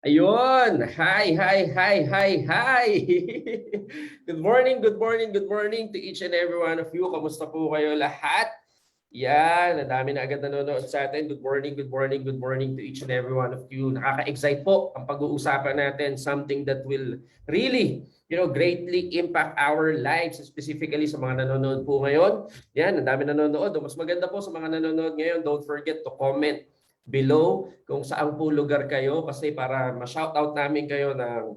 Ayun! Hi, hi, hi, hi, hi! Good morning, good morning, good morning to each and every one of you. Kamusta po kayo lahat? Yan, ang dami na agad nanonood sa atin. Good morning, good morning, good morning to each and every one of you. Nakaka-excite po ang pag-uusapan natin, something that will really, greatly impact our lives, specifically sa mga nanonood po ngayon. Yan, ang dami nanonood. Mas maganda po sa mga nanonood ngayon, don't forget to comment below kung saan po lugar kayo kasi para ma-shoutout namin kayo na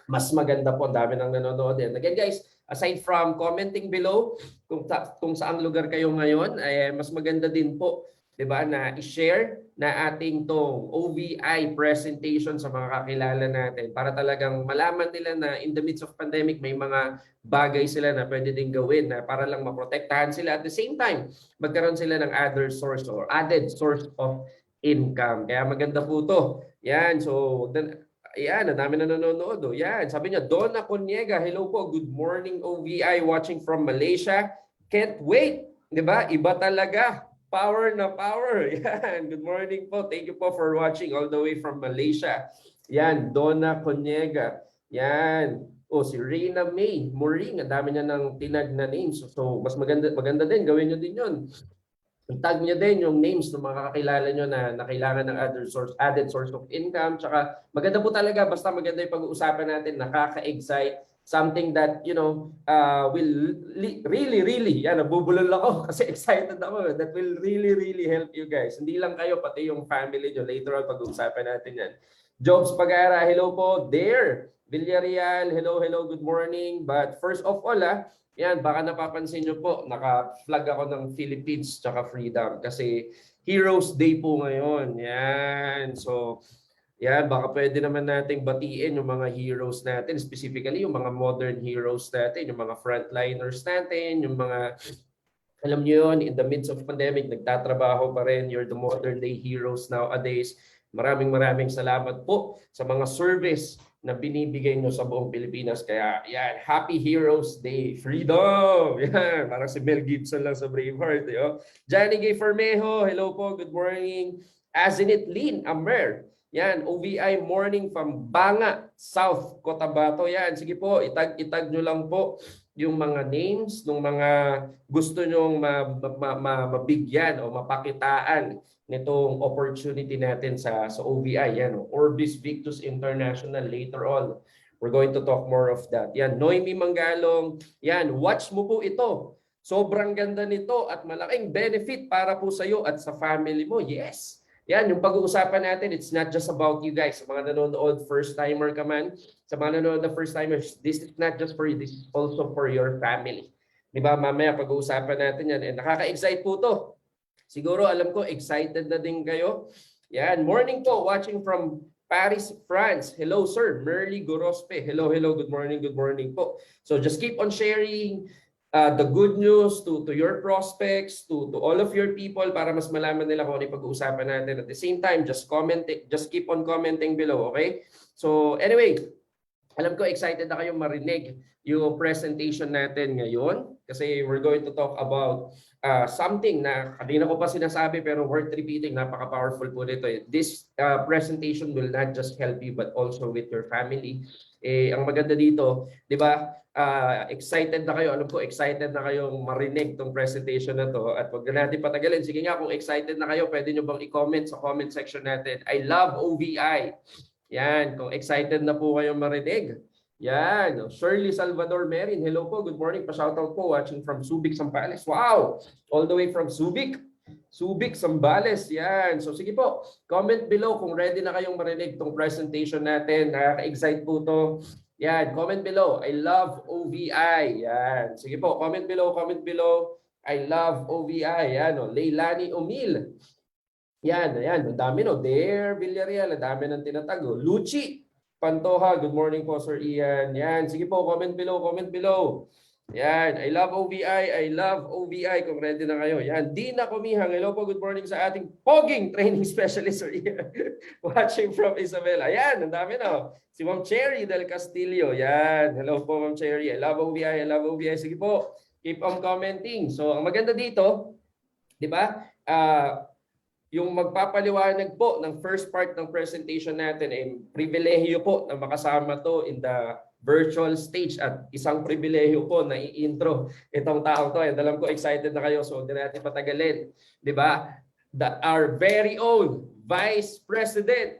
mas maganda po. Ang dami nang nanonood din. Again guys, aside from commenting below kung saan lugar kayo ngayon, ay mas maganda din po, 'di ba, na i-share na ating tong OVI presentation sa mga kakilala natin para talagang malaman nila na in the midst of pandemic may mga bagay sila na pwede ding gawin na para lang maprotektahan sila, at the same time magkaroon sila ng other source or added source of income. Kaya maganda po to. Yan, so yan, ang dami na nanonood. Oh. Yan, sabi niya, Donna Coniega, hello po, good morning OVI, watching from Malaysia. Can't wait, di ba? Iba talaga. Power na power. Yan, good morning po. Thank you po for watching all the way from Malaysia. Yan, Donna Coniega. Yan. Oh, si Reyna May Moring, ang dami niya ng tinag na names. So, mas maganda din, gawin niyo din 'yon. Tag niyo din yung names ng mga kakilala nyo na kailangan ng added source of income. Tsaka maganda po talaga, basta maganda yung pag-uusapan natin, nakaka-excite, something that, will really, yan, nabubulol ako kasi excited ako, that will really help you guys. Hindi lang kayo, pati yung family nyo. Later on, pag-uusapan natin yan. Jobs Pagara, hello po. There, Villarreal, hello, good morning. But first of all, yan, baka napapansin nyo po, naka-flag ako ng Philippines tsaka Freedom kasi Heroes Day po ngayon. Yan. So, yan, baka pwede naman nating batiin yung mga heroes natin, specifically yung mga modern heroes natin, yung mga frontliners natin, yung mga, alam nyo yun, in the midst of pandemic, nagtatrabaho pa rin. You're the modern day heroes nowadays. Maraming salamat po sa mga service na binibigay nyo sa buong Pilipinas. Kaya yan, Happy Heroes Day. Freedom! Yan, parang si Mel Gibson lang sa Braveheart. Johnny Gay Fermejo, hello po, good morning. Azinit Lin Amer, yan, OVI morning from Banga, South Cotabato. Yan, sige po, itag nyo lang po yung mga names ng mga gusto nyong mabigyan o mapakitaan nitong opportunity natin sa OVI. Yan, Orbis Victus International later on. We're going to talk more of that. Yan, Noemi Manggalong. Yan, watch mo po ito. Sobrang ganda nito at malaking benefit para po sa iyo at sa family mo. Yes. Yan, yung pag-uusapan natin, it's not just about you guys. Sa mga nanonood, first-timer ka man, sa mga nanonood na first-timers, this is not just for you, this is also for your family. Di ba, mamaya pag-uusapan natin yan. And nakaka-excite po to. Siguro alam ko, excited na din kayo. Yan, morning po, watching from Paris, France. Hello, sir. Merly Gorospe. Hello, good morning po. So just keep on sharing the good news to your prospects, to all of your people para mas malaman nila kung ano yung pag-uusapan natin. At the same time, just keep on commenting below, okay? So anyway, alam ko excited na kayong marinig yung presentation natin ngayon kasi we're going to talk about something na kanina ko pa sinasabi pero worth repeating, napaka-powerful po nito. This presentation will not just help you but also with your family. Ang maganda dito, di ba, excited na kayo. Alam ko, excited na kayong marinig tong presentation na to at wag na natin patagalin. Sige nga, kung excited na kayo, pwede nyo bang i-comment sa comment section natin. I love OVI. Yan, kung excited na po kayong marinig. Yan, Shirley Salvador Merin. Hello po, good morning. Pa-shoutout po, watching from Subic, Zambales. Wow! All the way from Subic, Zambales. Yan. So sige po, comment below kung ready na kayong marinig tong presentation natin. Nakaka-excite po to. Yan, comment below. I love OVI. Yan. Sige po, comment below. I love OVI. Yan, Leilani Umil. Yan. Ang dami There, Villarreal, ang dami ng tinatago. Luchi Pantoja, good morning po, Sir Ian. Yan, sige po, comment below. Yan, I love OVI, kung ready na kayo. Yan, Dina Kumihang, hello po, good morning sa ating poging training specialist, Sir Ian. Watching from Isabela. Yan, ang dami Si Ma'am Cherry del Castillo. Yan, hello po, Ma'am Cherry. I love OVI. Sige po, keep on commenting. So, ang maganda dito, di ba? yung magpapaliwanag po ng first part ng presentation natin ay pribilehiyo po na makasama to in the virtual stage at isang pribilehiyo po na i-intro itong taong to. And alam ko excited na kayo so hindi natin patagalin. Di ba? Our very own Vice President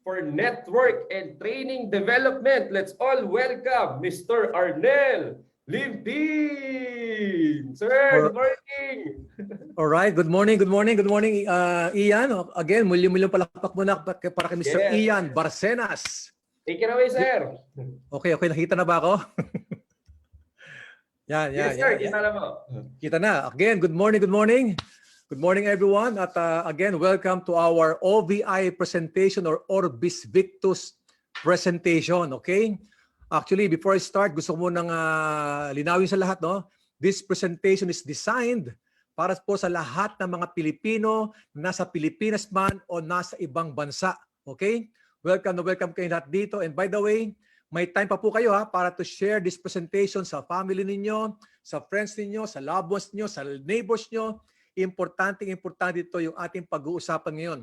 for Network and Training Development. Let's all welcome Mr. Arnel Limpin. Sir, good morning. All right, good morning, Ian. Again, muli-muli palakpak muna para kay Mr. Yes. Ian Barcenas. Take it away, sir. Okay, nakita na ba ako? Yan. Yes, sir. Kita na po. Kita na. Again, good morning. Good morning, everyone. At again, welcome to our OVI presentation or Orbis Victus presentation, okay? Actually, before I start, gusto ko munang linawin sa lahat, no? This presentation is designed para po sa lahat ng mga Pilipino nasa Pilipinas man o nasa ibang bansa. Okay? Welcome kayo lahat dito. And by the way, may time pa po kayo para to share this presentation sa family ninyo, sa friends ninyo, sa loved ones ninyo, sa neighbors nyo. Importante ito yung ating pag-uusapan ngayon.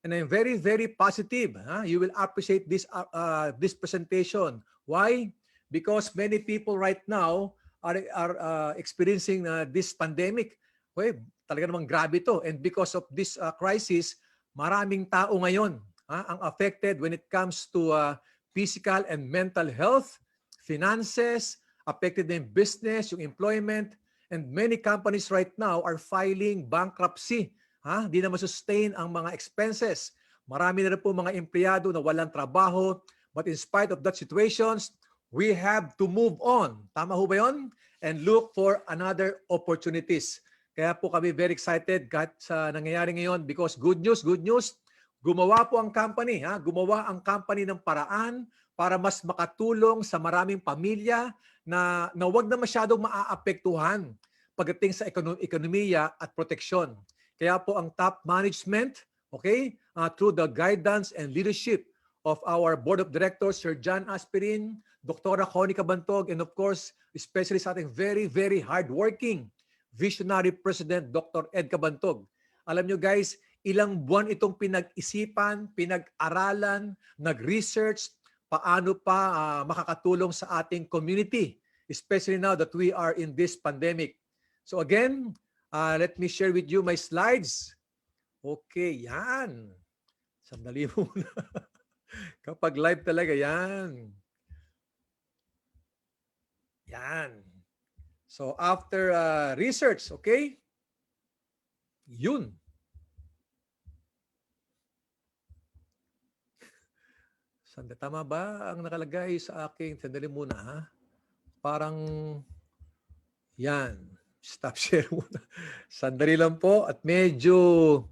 And I'm very, very positive. You will appreciate this presentation. Why? Because many people right now are experiencing this pandemic. Okay, talaga namang grabe ito. And because of this crisis, maraming tao ngayon ang affected when it comes to physical and mental health, finances, affected din business, yung employment, and many companies right now are filing bankruptcy. Hindi na masustain ang mga expenses. Marami na rin po mga empleyado na walang trabaho. But in spite of that situations, we have to move on. Tama ho ba yun? And look for another opportunities. Kaya po kami very excited kahit sa nangyayari ngayon because good news, gumawa po ang company. Gumawa ang company ng paraan para mas makatulong sa maraming pamilya na wag na masyadong maaapektuhan pagdating sa ekonomiya at proteksyon. Kaya po ang top management, okay, through the guidance and leadership of our Board of Directors, Sir John Aspirin, Dr. Connie Cabantog, and of course, especially sa ating very, very hardworking Visionary President Dr. Ed Cabantog. Alam nyo guys, ilang buwan itong pinag-isipan, pinag-aralan, nag-research, paano pa makakatulong sa ating community, especially now that we are in this pandemic. So again, let me share with you my slides. Okay, yan. Sandali muna. Kapag live talaga, yan. Yan. So after research, okay? Yun. Tama ba ang nakalagay sa aking? Sandali muna ha. Parang yan. Stop share muna. Sandali lang po at medyo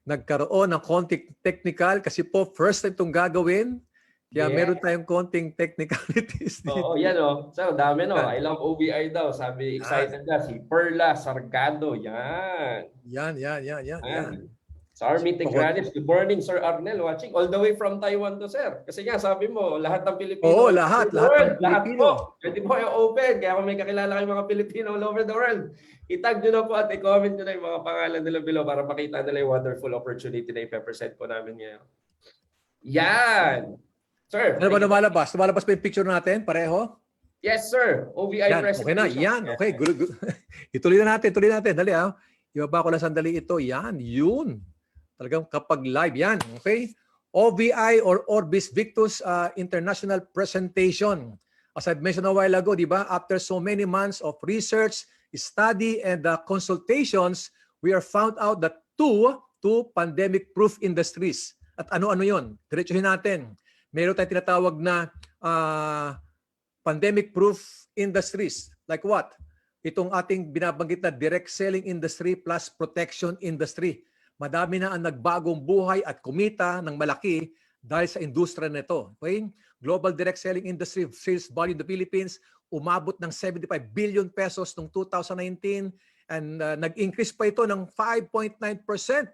nagkaroon ng konting technical kasi po first time itong gagawin. Kaya meron tayong konting technicalities dito. Oo, yan o. So, dami no. I love OBI daw. Sabi, excited na. Si Perla Sargado. Yan. Yan. Sa Army Tigranes. Good morning, Sir Arnel. Watching all the way from Taiwan to, sir. Kasi nga, sabi mo, lahat ng Pilipino. Oo, lahat ng Pilipino. Po. Pwede po kayo open. Kaya kung may kakilala kayong mga Pilipino all over the world, itag nyo na po at i-comment nyo na yung mga pangalan nila below para makita nila yung wonderful opportunity na ipe-present po namin ngayon. Yan. Sir. Ano ba lumalabas? Lumalabas pa yung picture natin? Pareho? Yes, sir. OVI yan, presentation. Okay na. Yan. Okay. Good. Ituloy na natin. Dali ibaba ko lang sandali ito. Yan. Yun. Talagang kapag live. Yan. Okay. OVI or Orbis Victus International Presentation. As I've mentioned a while ago, di ba? After so many months of research, study, and consultations, we are found out that two pandemic-proof industries. At ano-ano yun? Diretsuhin natin. Meron tayong tinatawag na pandemic-proof industries. Like what? Itong ating binabanggit na direct selling industry plus protection industry. Madami na ang nagbagong buhay at kumita ng malaki dahil sa industriya nito. Okay? Global direct selling industry sales value in the Philippines umabot ng 75 billion pesos noong 2019 and nag-increase pa ito ng 5.9%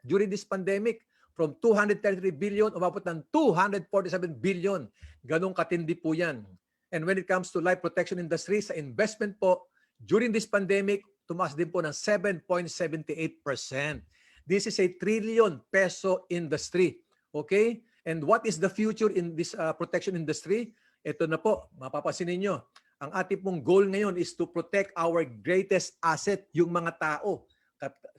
during this pandemic. From 233 billion, umabot ng 247 billion. Ganong katindi po yan. And when it comes to life protection industry, sa investment po, during this pandemic, tumaas din po ng 7.78%. This is a trillion peso industry. Okay? And what is the future in this protection industry? Ito na po, mapapansin ninyo. Ang ating pong goal ngayon is to protect our greatest asset, yung mga tao.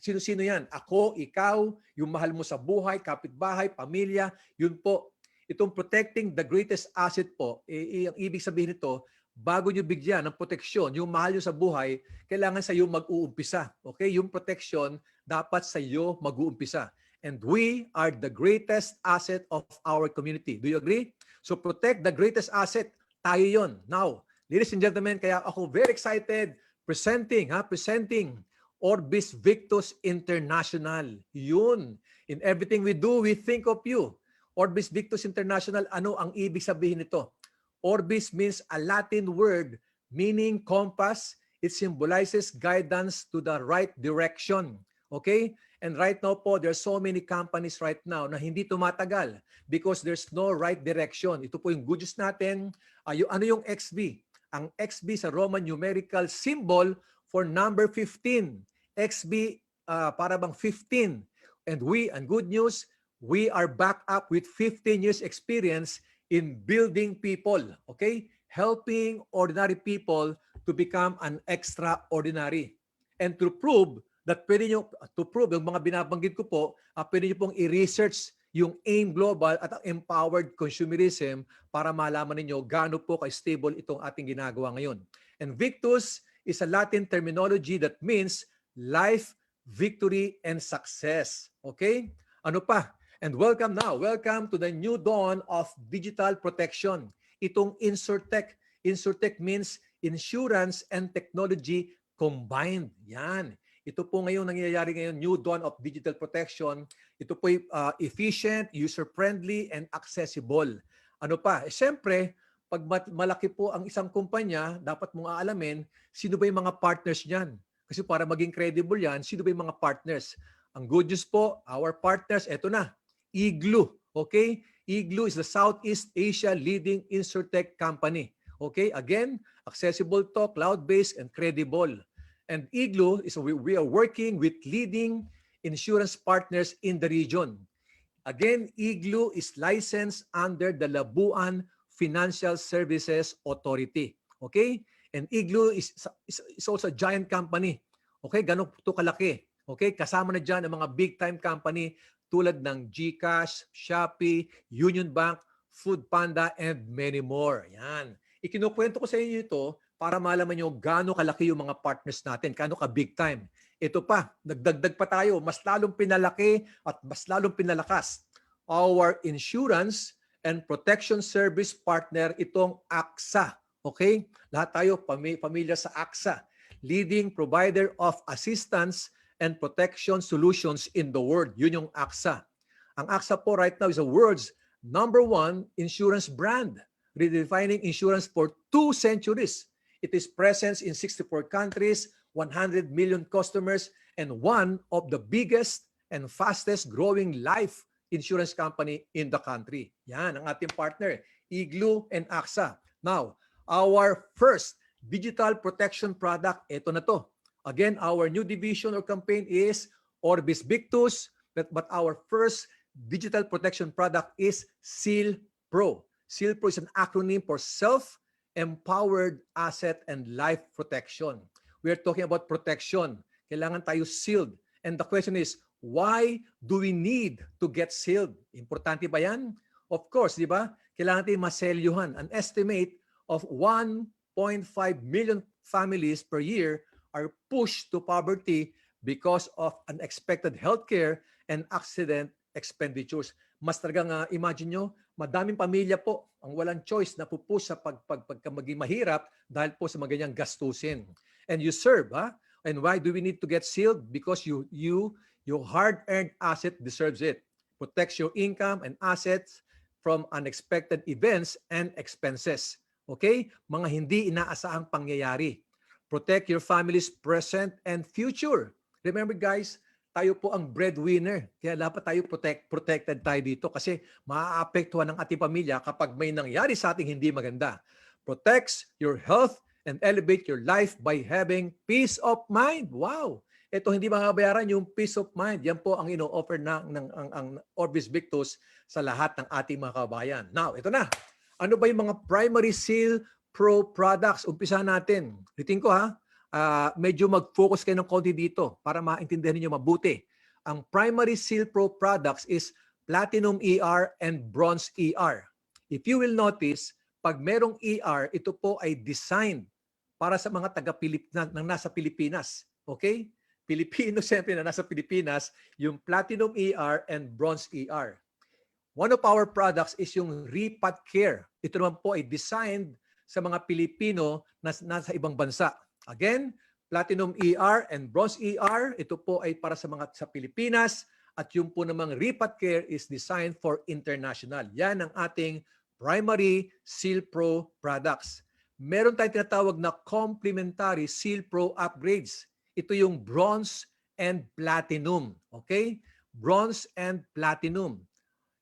Sino-sino yan? Ako, ikaw, yung mahal mo sa buhay, kapitbahay, pamilya, yun po. Itong protecting the greatest asset po, ang ibig sabihin nito, bago nyo bigyan ng proteksyon, yung mahal nyo sa buhay, kailangan sa iyo mag-uumpisa. Okay? Yung protection, dapat sa iyo mag-uumpisa. And we are the greatest asset of our community. Do you agree? So protect the greatest asset. Tayo yon. Now, ladies and gentlemen, kaya ako very excited presenting Orbis Victus International. Yun. In everything we do, we think of you. Orbis Victus International, ano ang ibig sabihin nito? Orbis means a Latin word meaning compass. It symbolizes guidance to the right direction. Okay? And right now po, there's so many companies right now na hindi tumatagal because there's no right direction. Ito po yung good news natin. Ano yung XB? Ang XB sa Roman numerical symbol for number 15. XB para bang 15. And good news, we are back up with 15 years experience in building people, okay? Helping ordinary people to become an extraordinary. And to prove that yung mga binabanggit ko po, pwede nyo pong i-research yung AIM Global at ang Empowered Consumerism para malaman ninyo gaano po ka-stable itong ating ginagawa ngayon. And Victus is a Latin terminology that means life, victory, and success. Okay? Ano pa? And welcome to the new dawn of digital protection. Itong InsurTech. InsurTech means insurance and technology combined. Yan. Ito po ngayon nangyayari ngayon, new dawn of digital protection. Ito po efficient, user-friendly, and accessible. Ano pa? Siyempre, pag malaki po ang isang kumpanya, dapat mong aalamin, sino ba yung mga partners niyan? Kasi para maging credible yan, sino ba yung mga partners? Ang good news po, our partners, eto na, Igloo. Okay? Igloo is the Southeast Asia leading InsurTech company. Okay? Again, accessible to, cloud-based, and credible. And Igloo is we are working with leading insurance partners in the region. Again, Igloo is licensed under the Labuan Financial Services Authority. Okay? And Igloo is also a giant company. Okay? Ganun ito kalaki. Okay? Kasama na dyan ang mga big-time company tulad ng GCash, Shopee, Union Bank, Food Panda, and many more. Yan. Ikinukwento ko sa inyo ito para malaman nyo gaano kalaki yung mga partners natin, gaano ka big time. Ito pa, nagdagdag pa tayo, mas lalong pinalaki at mas lalong pinalakas. Our insurance and protection service partner, itong AXA. Okay? Lahat tayo pamilya sa AXA, leading provider of assistance and protection solutions in the world. Yun yung AXA. Ang AXA po right now is the world's #1 insurance brand, redefining insurance for 2 centuries. It is present in 64 countries, 100 million customers, and one of the biggest and fastest growing life insurance company in the country. Yan ang ating partner, Igloo and AXA. Now, our first digital protection product, ito na to. Again, our new division or campaign is Orbis Victus, but our first digital protection product is Seal Pro. Seal Pro is an acronym for Self-Empowered Asset and Life Protection. We are talking about protection. Kailangan tayo sealed. And the question is, why do we need to get sealed? Importante ba yan? Of course, di ba? Kailangan tayo maselyuhan. An estimate of 1.5 million families per year are pushed to poverty because of unexpected healthcare and accident expenditures. Mas talagang imagine nyo, madaming pamilya po ang walang choice na pupush sa pagka maging mahirap dahil po sa mga ganyang gastusin. And you serve, ha? And why do we need to get sealed? Because your hard-earned asset deserves it. Protects your income and assets from unexpected events and expenses. Okay? Mga hindi inaasahang pangyayari. Protect your family's present and future. Remember guys, tayo po ang breadwinner. Kaya dapat tayo protected tayo dito kasi maaapektuhan ng ating pamilya kapag may nangyari sa ating hindi maganda. Protects your health and elevate your life by having peace of mind. Wow! ito hindi mababayaran yung peace of mind. Yan po ang ino-offer ang Orbis Victus sa lahat ng ating mga kabayan. Now, ito na. Ano ba yung mga primary seal pro products? Umpisa natin. Ulitin ko ha. Medyo mag-focus kayo ng konti dito para maintindihan niyo mabuti. Ang primary seal pro products is Platinum ER and Bronze ER. If you will notice, pag merong ER, ito po ay designed para sa mga taga-Pilipinas na nasa Pilipinas. Okay? Pilipino siyempre na nasa Pilipinas, yung Platinum ER and Bronze ER. One of our products is yung Repat Care. Ito naman po ay designed sa mga Pilipino na nasa ibang bansa. Again, Platinum ER and Bronze ER, ito po ay para sa mga sa Pilipinas at yung po namang Repat Care is designed for international. Yan ang ating primary Seal Pro products. Meron tayong tinatawag na complementary Seal Pro upgrades. Ito yung Bronze and Platinum. Okay? Bronze and Platinum.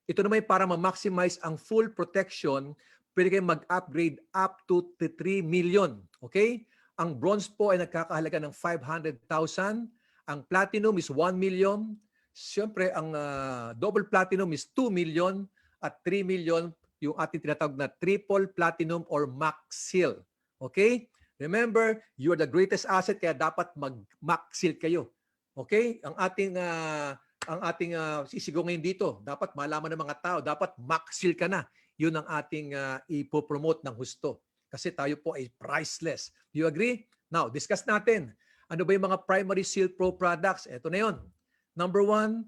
Ito naman para ma-maximize ang full protection, pwede kayong mag-upgrade up to 3 million. Okay? Ang bronze po ay nagkakahalaga ng 500,000. Ang platinum is 1 million. Siyempre, ang double platinum is 2 million at 3 million yung ating tinatawag na triple platinum or Max Seal. Okay? Remember, you are the greatest asset kaya dapat mag-Max Seal kayo. Okay? Ang ating sisigaw ngayon dito, dapat malaman ng mga tao, dapat Max Seal ka na. Yun ang ating ipopromote ng husto. Kasi tayo po ay priceless. Do you agree? Now, discuss natin. Ano ba yung mga primary Seal Pro products? Ito na yun. Number 1,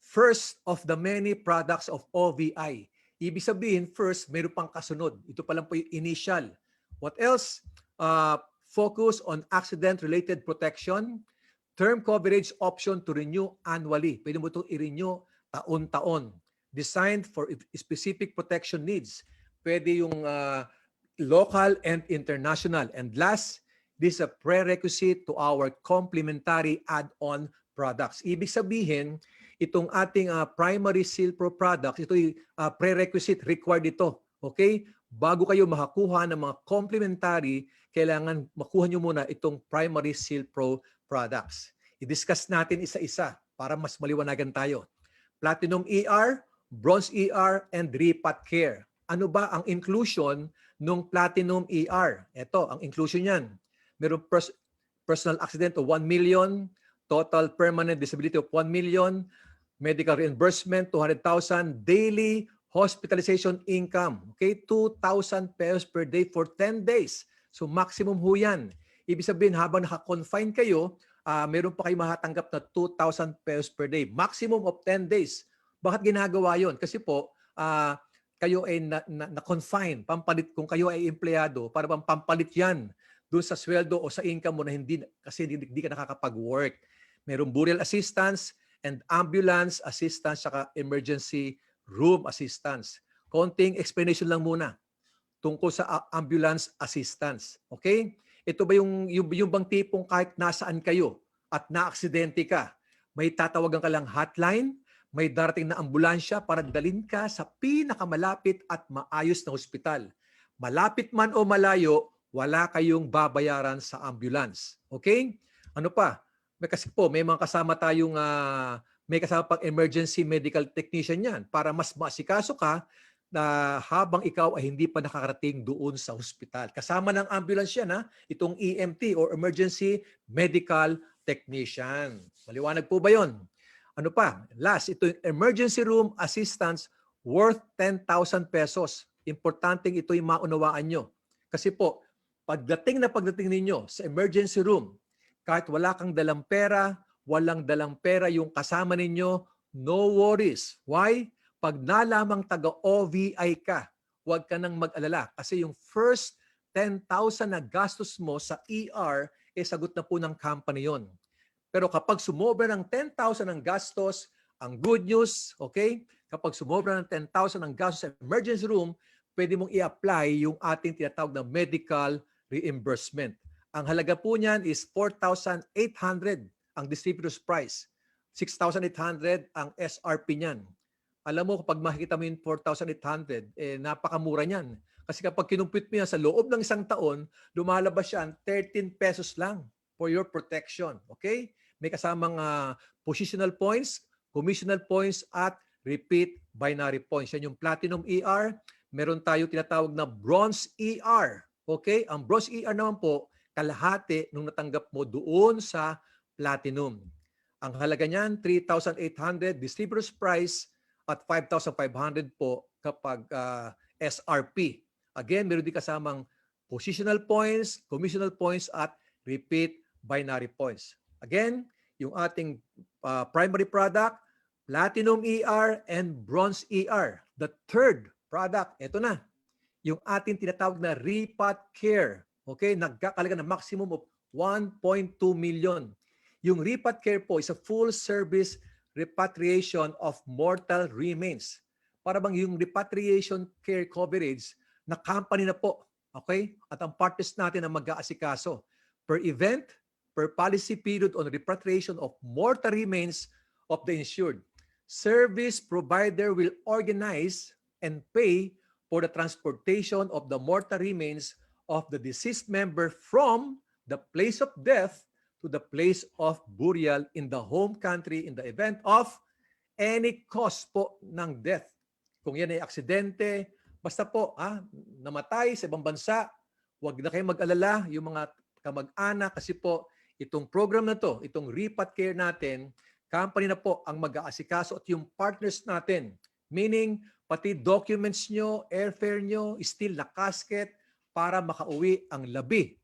first of the many products of OVI. Ibig sabihin, first, mayroon pang kasunod. Ito pa lang po yung initial. What else? Focus on accident-related protection. Term coverage option to renew annually. Pwede mo itong i-renew taon-taon. Designed for specific protection needs. Pwede yung local and international. And last, this is a prerequisite to our complementary add-on products. Ibig sabihin, itong ating primary Seal Pro products, ito ay prerequisite, required ito. Okay? Bago kayo makakuha ng mga complementary, kailangan makuha nyo muna itong primary Seal Pro products. I-discuss natin isa-isa para mas maliwanagan tayo. Platinum ER, Bronze ER, and Repat Care. Ano ba ang inclusion ng Platinum ER? Ito, ang inclusion yan. Meron personal accident of 1 million, total permanent disability of 1 million, medical reimbursement, 200,000, daily hospitalization income, okay, 2,000 pesos per day for 10 days. So maximum ho yan. Ibig sabihin, habang naka-confine kayo, meron pa kayo mahatanggap na 2,000 pesos per day. Maximum of 10 days. Bakit ginagawa yon? Kasi po, kayo ay na-confine, pampalit kung kayo ay empleyado, para pampalit yan doon sa sweldo o sa income mo na hindi ka nakakapag-work. Merong burial assistance and ambulance assistance saka emergency room assistance. Konting explanation lang muna tungkol sa ambulance assistance. Okay? Ito ba yung bang tipong kahit nasaan kayo at na-aksidente ka, may tatawagan ka lang hotline, may darating na ambulansya para dalhin ka sa pinakamalapit at maayos na ospital. Malapit man o malayo, wala kayong babayaran sa ambulance. Okay? Ano pa? Kasi po, may mga kasama tayong, may kasama pang emergency medical technician yan para mas maasikaso ka na habang ikaw ay hindi pa nakakarating doon sa hospital. Kasama ng ambulance yan, itong EMT or emergency medical technician. Maliwanag po ba yon? Ano pa? Last, ito yung emergency room assistance worth 10,000 pesos. Importanteng ito yung maunawaan nyo. Kasi po, pagdating ninyo sa emergency room, kahit wala kang dalang pera, walang dalang pera yung kasama ninyo, no worries. Why? Pag nalamang taga-OVI ka, huwag ka nang mag-alala. Kasi yung first 10,000 na gastos mo sa ER, sagot na po ng company yon. Pero kapag sumobra ng 10,000 ang gastos, ang good news, okay? Kapag sumobra ng 10,000 ang gastos sa emergency room, pwede mong i-apply yung ating tinatawag na medical reimbursement. Ang halaga po niyan is 4,800 ang distributor's price. 6,800 ang SRP niyan. Alam mo, kapag makikita mo yung 4,800, napakamura niyan. Kasi kapag kinumpute mo yan sa loob ng isang taon, lumalabas yan 13 pesos lang for your protection. Okay? may kasamang positional points, commissional points, at repeat binary points. Yan yung Platinum ER. Meron tayo tinatawag na Bronze ER. Okay? Ang Bronze ER naman po, kalahati nung natanggap mo doon sa Platinum. Ang halaga niyan, 3,800 distributor's price at 5,500 po kapag SRP. Again, meron din kasamang positional points, commissional points, at repeat binary points. Again, yung ating primary product, Platinum ER and Bronze ER. The third product, ito na, yung ating tinatawag na Repat Care. Okay, nagkakalaga ng maximum of 1.2 million. Yung Repat Care po is a full service repatriation of mortal remains. Para bang yung repatriation care coverage na company na po. Okay? At ang partners natin ang mag-aasikaso. Per event, per policy period on repatriation of mortal remains of the insured. Service provider will organize and pay for the transportation of the mortal remains of the deceased member from the place of death to the place of burial in the home country in the event of any cause po ng death. Kung yan ay aksidente, basta po namatay sa ibang bansa, huwag na kayong mag-alala yung mga kamag-anak kasi po itong program na to, itong Repat Care natin, company na po ang mag-aasikaso at yung partners natin. Meaning, pati documents nyo, airfare nyo, still na casket para makauwi ang labi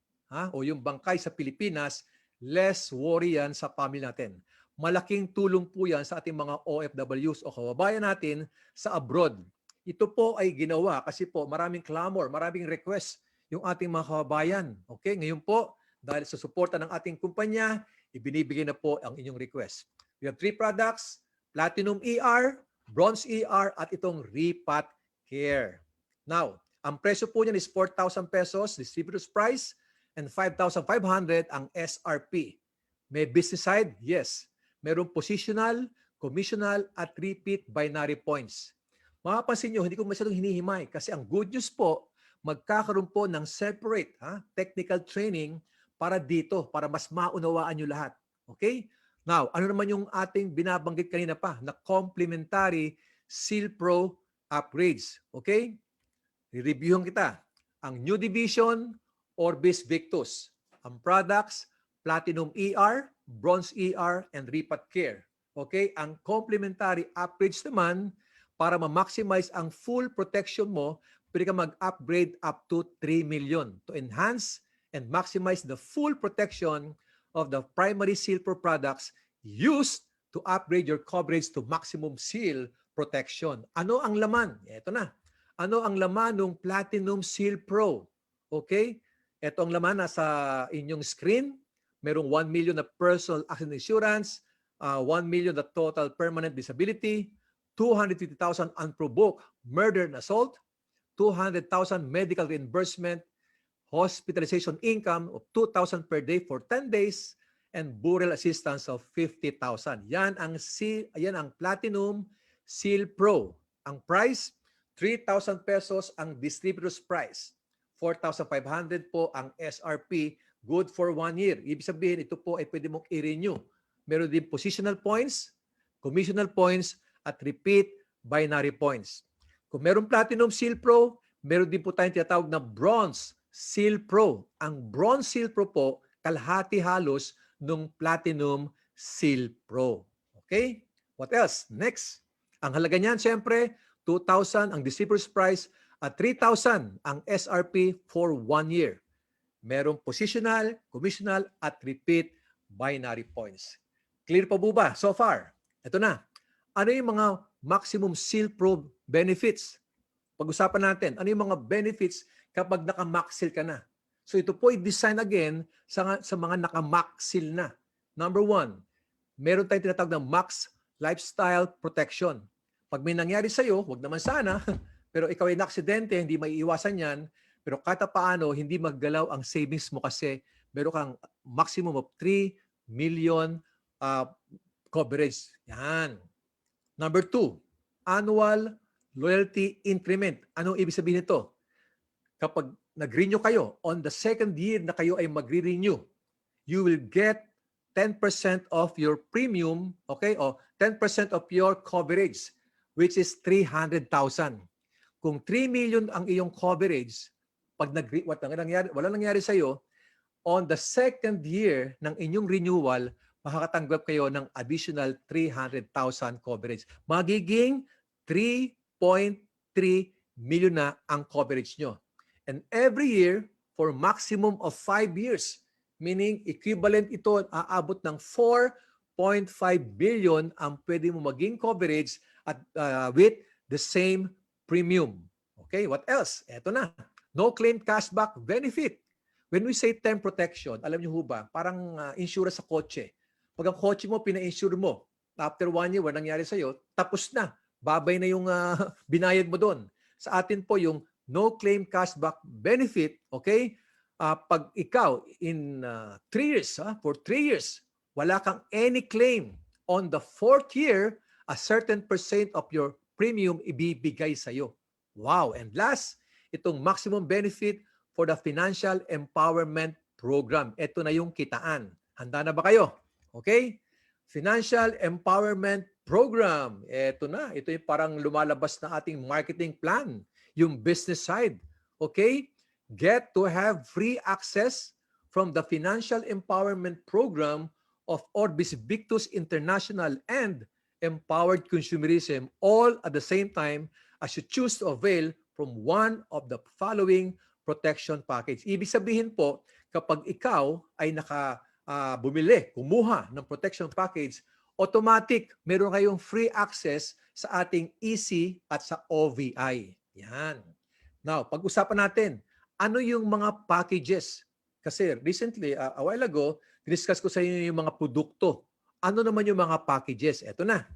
o yung bangkay sa Pilipinas, less worry yan sa family natin. Malaking tulong po yan sa ating mga OFWs o kababayan natin sa abroad. Ito po ay ginawa kasi po maraming clamor, maraming request yung ating mga kababayan. Okay, ngayon po, dahil sa suporta ng ating kumpanya, ibinibigay na po ang inyong request. We have 3 products, Platinum ER, Bronze ER, at itong Repat Care. Now, ang presyo po niyan is 4,000 pesos, distributor's price, and 5,500 ang SRP. May business side? Yes. Merong positional, commissional, at repeat binary points. Mapapansin nyo, hindi ko masyadong hinihimay kasi ang good news po, magkakaroon po ng separate technical training para dito, para mas maunawaan nyo lahat. Okay? Now, ano naman yung ating binabanggit kanina pa na complementary Seal Pro upgrades? Okay? I-reviewin kita. Ang new division, Orbis Victus. Ang products, Platinum ER, Bronze ER, and Repat Care. Okay? Ang complementary upgrades naman, para ma-maximize ang full protection mo, pwede ka mag-upgrade up to 3 million to enhance and maximize the full protection of the primary Seal Pro products used to upgrade your coverage to maximum seal protection. Ano ang laman? Ito na. Ano ang laman ng Platinum Seal Pro? Okay? Ito ang laman nasa inyong screen. Merong 1 million na personal accident insurance, 1 million na total permanent disability, 250,000 unprovoked murder and assault, 200,000 medical reimbursement, hospitalization income of 2,000 per day for 10 days, and burial assistance of 50,000. Yan ang Platinum Seal Pro. Ang price, 3,000 pesos ang distributor's price. 4,500 po ang SRP, good for 1 year. Ibig sabihin, ito po ay pwede mong i-renew. Meron din positional points, commissional points, at repeat binary points. Kung meron Platinum Seal Pro, meron din po tayong tinatawag na Bronze Seal Pro. Ang Bronze Seal Pro po, kalahati halos nung Platinum Seal Pro. Okay? What else? Next. Ang halaga niyan, siyempre, 2,000 ang distributor's price at 3,000 ang SRP for 1 year. Merong positional, commissional, at repeat binary points. Clear pa po ba so far? Ito na. Ano yung mga maximum Seal Pro benefits? Pag-usapan natin, ano yung mga benefits kapag naka-max seal ka na? So ito po i-design again sa mga naka-max seal na. Number 1, meron tayong tinatawag na max lifestyle protection. Pag may nangyari sa'yo, wag naman sana, pero ikaw ay na-aksidente, hindi maiiwasan yan, pero kahit paano, hindi maggalaw ang savings mo kasi meron kang maximum of 3 million coverage. Yan. Number 2, annual loyalty increment. Anong ibig sabihin nito? Kapag nag-renew kayo, on the second year na kayo ay magre-renew, you will get 10% of your premium, okay, o 10% of your coverage, which is 300,000. Kung 3 million ang iyong coverage, pag wala nangyari sa iyo, on the second year ng inyong renewal, makakatanggap kayo ng additional 300,000 coverage. Magiging 3.3 million na ang coverage nyo. And every year, for maximum of 5 years, meaning equivalent ito, aabot ng 4.5 billion ang pwede mo maging coverage at with the same premium. Okay, what else? Eto na. No claim cashback benefit. When we say term protection, alam niyo ho ba, parang insurance sa kotse. Pag ang kotse mo, pina-insure mo, after 1 year, walang nangyari sa'yo, tapos na. Babay na yung binayad mo doon. Sa atin po, yung no claim cashback benefit, okay? Pag ikaw, in 3 years, for 3 years, wala kang any claim, on the 4th year, a certain percent of your premium ibibigay sa'yo. Wow! And last, itong maximum benefit for the Financial Empowerment Program. Ito na yung kitaan. Handa na ba kayo? Okay? Financial Empowerment Program. Ito na. Ito yung parang lumalabas na ating marketing plan. Yung business side. Okay? Get to have free access from the Financial Empowerment Program of Orbis Victus International and Empowered Consumerism, all at the same time as you choose to avail from one of the following protection package. Ibig sabihin po, kapag ikaw ay kumuha ng protection package, automatic, meron kayong free access sa ating EC at sa OVI. Yan. Now, pag-usapan natin, ano yung mga packages? Kasi recently, a while ago, discuss ko sa inyo yung mga produkto. Ano naman yung mga packages? Ito na.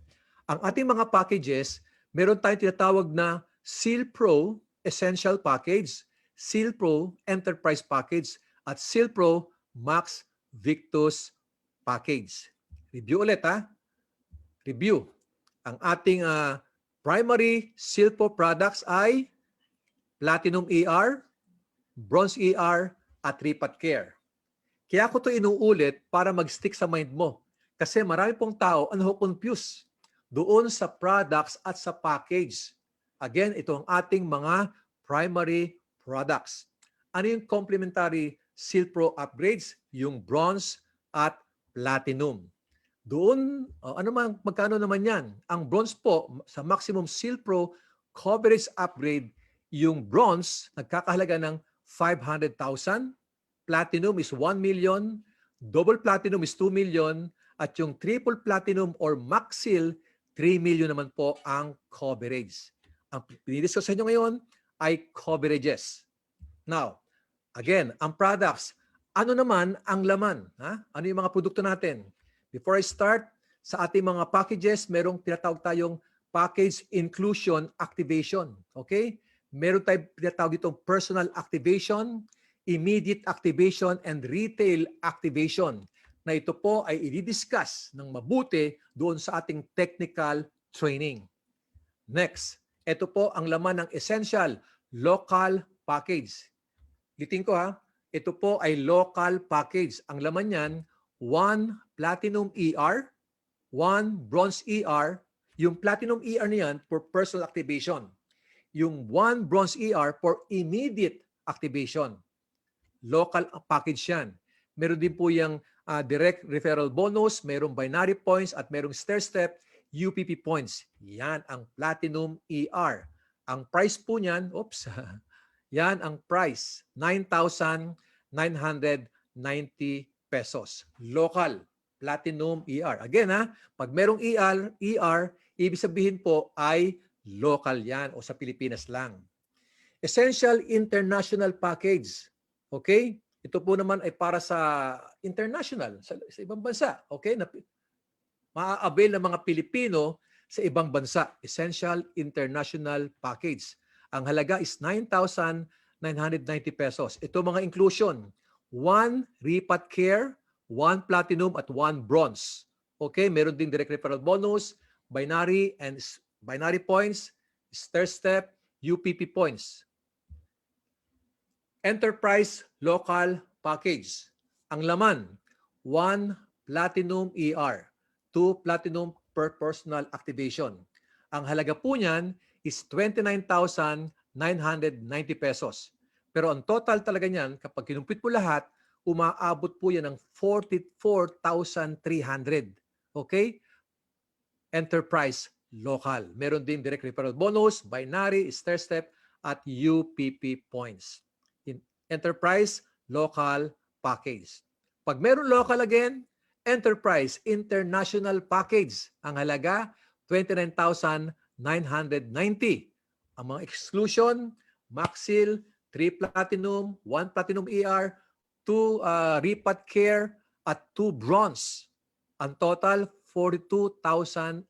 Ang ating mga packages, meron tayong tinatawag na Seal Pro Essential Package, Seal Pro Enterprise Package, at Seal Pro Max Victus Package. Review ulit ha. Review. Ang ating primary Seal Pro products ay Platinum ER, Bronze ER, at Ripat Care. Kaya ko ito inuulit para mag-stick sa mind mo. Kasi marami pong tao ang confused doon sa products at sa package. Again, ito ang ating mga primary products. Ano yung complementary Seal Pro upgrades? Yung Bronze at Platinum. Doon, magkano naman yan? Ang Bronze po, sa maximum Seal Pro coverage upgrade, yung Bronze, nagkakahalaga ng 500,000, Platinum is 1 million, Double Platinum is 2 million, at yung Triple Platinum or Max Seal, 3 million naman po ang coverage. Ang pinidiscuss sa inyo ngayon ay coverages. Now, again, ang products, ano naman ang laman? Ha? Ano yung mga produkto natin? Before I start, sa ating mga packages, merong tinatawag tayong package inclusion activation. Okay? Meron tayong tinatawag ditong personal activation, immediate activation, and retail activation. Na ito po ay i-discuss ng mabuti doon sa ating technical training. Next, ito po ang laman ng essential local package. Litin ko ha, ito po ay local package. Ang laman niyan, 1 Platinum ER, 1 Bronze ER. Yung Platinum ER niyan for personal activation. Yung 1 Bronze ER for immediate activation. Local package yan. Meron din po yung direct referral bonus, merong binary points, at merong stair-step UPP points. Yan ang Platinum ER. Ang price po niyan, yan ang price, 9,990 pesos. Local, Platinum ER. Again pag merong ER, ibig sabihin po ay local yan o sa Pilipinas lang. Essential International Package. Okay? Ito po naman ay para sa international, sa ibang bansa. Okay? Maa-avail ng mga Pilipino sa ibang bansa. Essential International Package. Ang halaga is 9,990 pesos. Ito mga inclusion. 1 Ripat Care, 1 Platinum, at 1 Bronze. Okay? Meron din direct referral bonus, binary points, stair-step, UPP points. Enterprise Local Package. Ang laman, 1 Platinum ER, 2 Platinum per personal activation. Ang halaga po niyan is 29,990 pesos. Pero ang total talaga niyan, kapag kinumpit mo lahat, umaabot po yan ng 44,300. Okay? Enterprise local. Meron din direct referral bonus, binary, stair-step, at UPP points. In enterprise local package. Pag meron local again, enterprise international package. Ang halaga, 29,990. Ang mga exclusion, Maxil, 3 Platinum, 1 Platinum ER, 2 Repat Care, at 2 Bronze. Ang total, 42,800.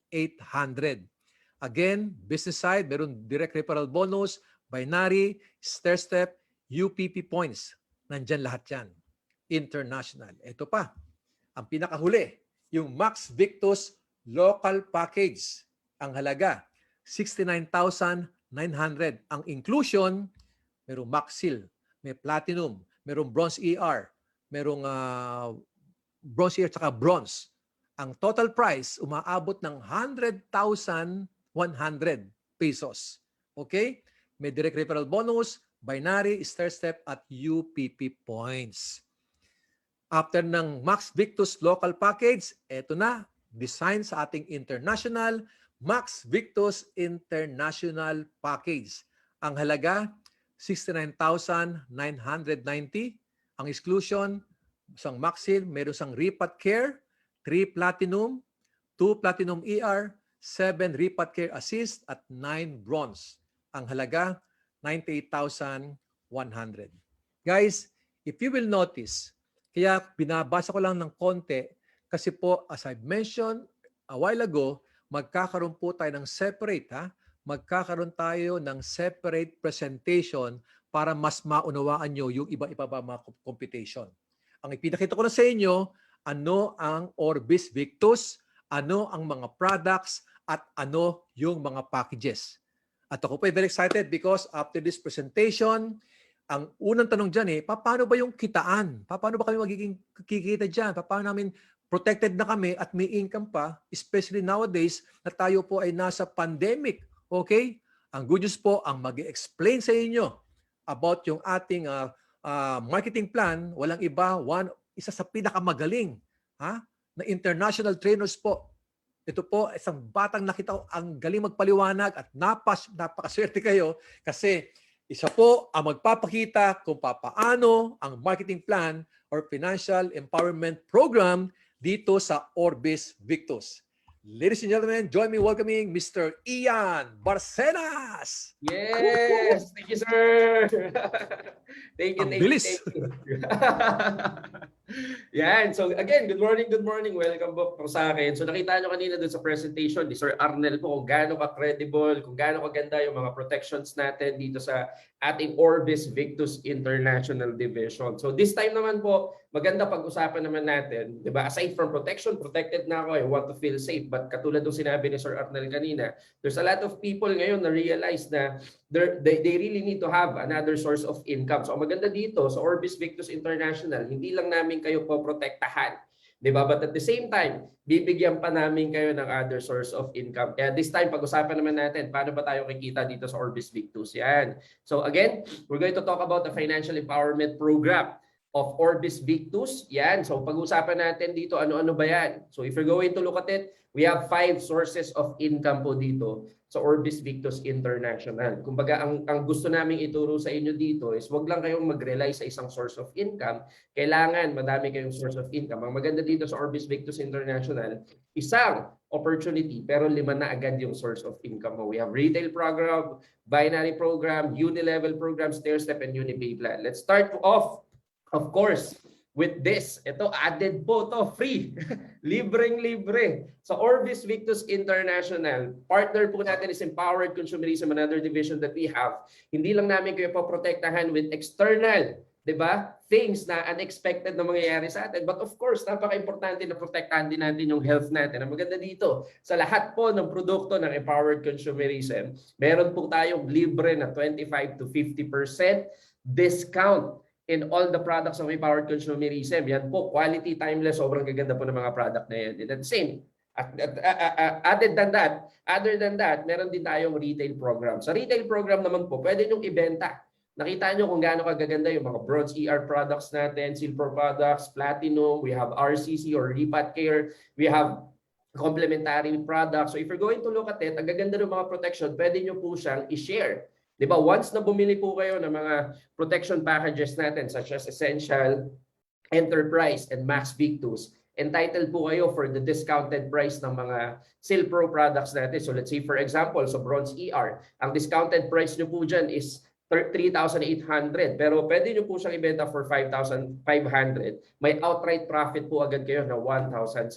Again, business side, meron direct referral bonus, binary, stair-step, UPP points. Nandyan lahat yan. International. Ito pa, ang pinakahuli, yung Max Victus Local Package. Ang halaga, 69,900. Ang inclusion, merong Maxil, may Platinum, merong Bronze ER, merong Bronze ER tsaka Bronze. Ang total price, umaabot ng 100,100 pesos. Okay? May direct referral bonus, binary, stair-step, at UPP points. After ng Max Victus Local Package, eto na, design sa ating international Max Victus International Package. Ang halaga, 69,990. Ang exclusion, isang Maxil, meron isang Repat Care, 3 Platinum, 2 Platinum ER, 7 Repat Care Assist, at 9 Bronze. Ang halaga, 98,100. Guys, if you will notice, kaya binabasa ko lang ng konti kasi po, as I mentioned a while ago, magkakaroon po tayo ng separate, magkakaroon tayo ng separate presentation para mas maunawaan nyo yung iba-iba mga computation. Ang ipinakita ko na sa inyo, ano ang Orbis Victus, ano ang mga products, at ano yung mga packages. At ako po ay very excited because after this presentation, ang unang tanong dyan paano ba yung kitaan? Paano ba kami magiging kikita dyan? Paano namin protected na kami at may income pa, especially nowadays na tayo po ay nasa pandemic. Okay? Ang good news po, ang mag-explain sa inyo about yung ating marketing plan, walang iba, isa sa pinakamagaling na international trainers po. Ito po, isang batang nakita ko, ang galing magpaliwanag at napakaswerte kayo kasi isa po ang magpapakita kung paano ang marketing plan or financial empowerment program dito sa Orbis Victus. Ladies and gentlemen, join me welcoming Mr. Ian Barcenas. Yes! Thank you, sir! Thank you, Ang thank you, bilis. thank you. Yan. So again, good morning, good morning. Welcome po sa akin. So nakita nyo kanina doon sa presentation ni Sir Arnel po kung gaano ka-credible, kung gaano kaganda yung mga protections natin dito sa ating Orbis Victus International Division. So this time naman po, maganda pag-usapan naman natin, 'di ba? Aside from protection, protected na ako, I want to feel safe. But katulad ng sinabi ni Sir Arnel kanina, there's a lot of people ngayon na realize na they really need to have another source of income. So maganda dito sa Orbis Victus International, hindi lang namin kayo po protektahan, 'di ba? But at the same time, bibigyan pa namin kayo ng other source of income. Kaya this time pag-usapan naman natin paano ba tayo kikita dito sa Orbis Victus. Yan. So again, we're going to talk about the financial empowerment program of Orbis Victus. Yan. So pag-usapan natin dito, ano-ano ba yan? So if you're going to look at it, we have 5 sources of income po dito sa Orbis Victus International. Kumbaga, ang gusto naming ituro sa inyo dito is wag lang kayong mag-rely sa isang source of income. Kailangan madami kayong source of income. Ang maganda dito sa Orbis Victus International, isang opportunity pero 5 na agad yung source of income mo. We have retail program, binary program, uni-level program, stair-step, and uni-pay plan. Let's start off, of course, with this. Ito, added po to, free. Libreng-libre. Sa Orbis Victus International, partner po natin is Empowered Consumerism, another division that we have. Hindi lang namin kayo poprotektahan with external, 'di ba? Things na unexpected na mangyayari sa atin. But of course, napaka-importante na protektahan din natin yung health natin. Ang maganda dito, sa lahat po ng produkto ng Empowered Consumerism, meron po tayong libre na 25 to 50% discount in all the products na may powered consumerism. Yan po, quality, timeless, sobrang gaganda po ng mga product na yan. And at the same, other than that, meron din tayong retail program. Sa retail program naman po, pwede nyong ibenta. Nakita nyo kung gaano kagaganda yung mga bronze ER products natin, silver products, platinum, we have RCC or Repat Care, we have complementary products. So if you're going to look at it, ang gaganda ng mga protection, pwede nyo po siyang i-share. Diba? Once na bumili po kayo ng mga protection packages natin such as Essential, Enterprise, and Max Victus, entitled po kayo for the discounted price ng mga Silpro products natin. So let's say for example, so Bronze ER, ang discounted price nyo po dyan is 3,800 pero pwede nyo po siyang ibenta for 5,500. May outright profit po agad kayo na 1,700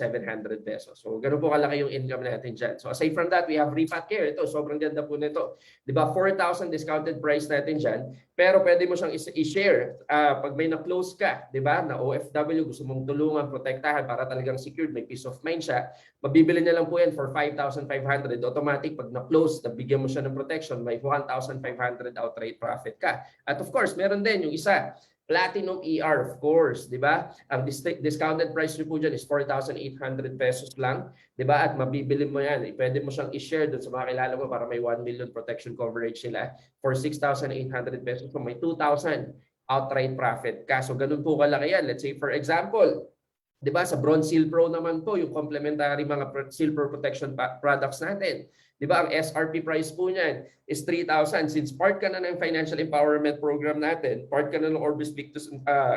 pesos. So ganun po kalaki yung income natin dyan. So aside from that, we have Repat Care. Ito, sobrang ganda po nito. Diba, 4,000 discounted price natin dyan. Pero pwede mo siyang i-share pag may na-close ka, diba, na OFW, gusto mong tulungan, protektahan para talagang secured, may peace of mind siya. Mabibili niya lang po yan for 5,500. Automatic, pag na-close, nabigyan mo siya ng protection, may 1,500 outright profit ka. At of course, meron din yung isa, Platinum ER, of course, di ba? Ang discounted price nyo po dyan is 4,800 pesos lang, di ba? At mabibili mo yan. Pwede mo siyang i-share doon sa mga kilala mo para may 1 million protection coverage sila for 6,800 pesos. So may 2,000 outright profit ka. So ganun po kalaki yan. Let's say for example, di ba, sa Bronze Seal Pro naman po, yung complementary mga Seal Pro protection products natin. Di ba, ang SRP price po niyan is 3,000. Since part ka na ng financial empowerment program natin, part ka na ng Orbis Victus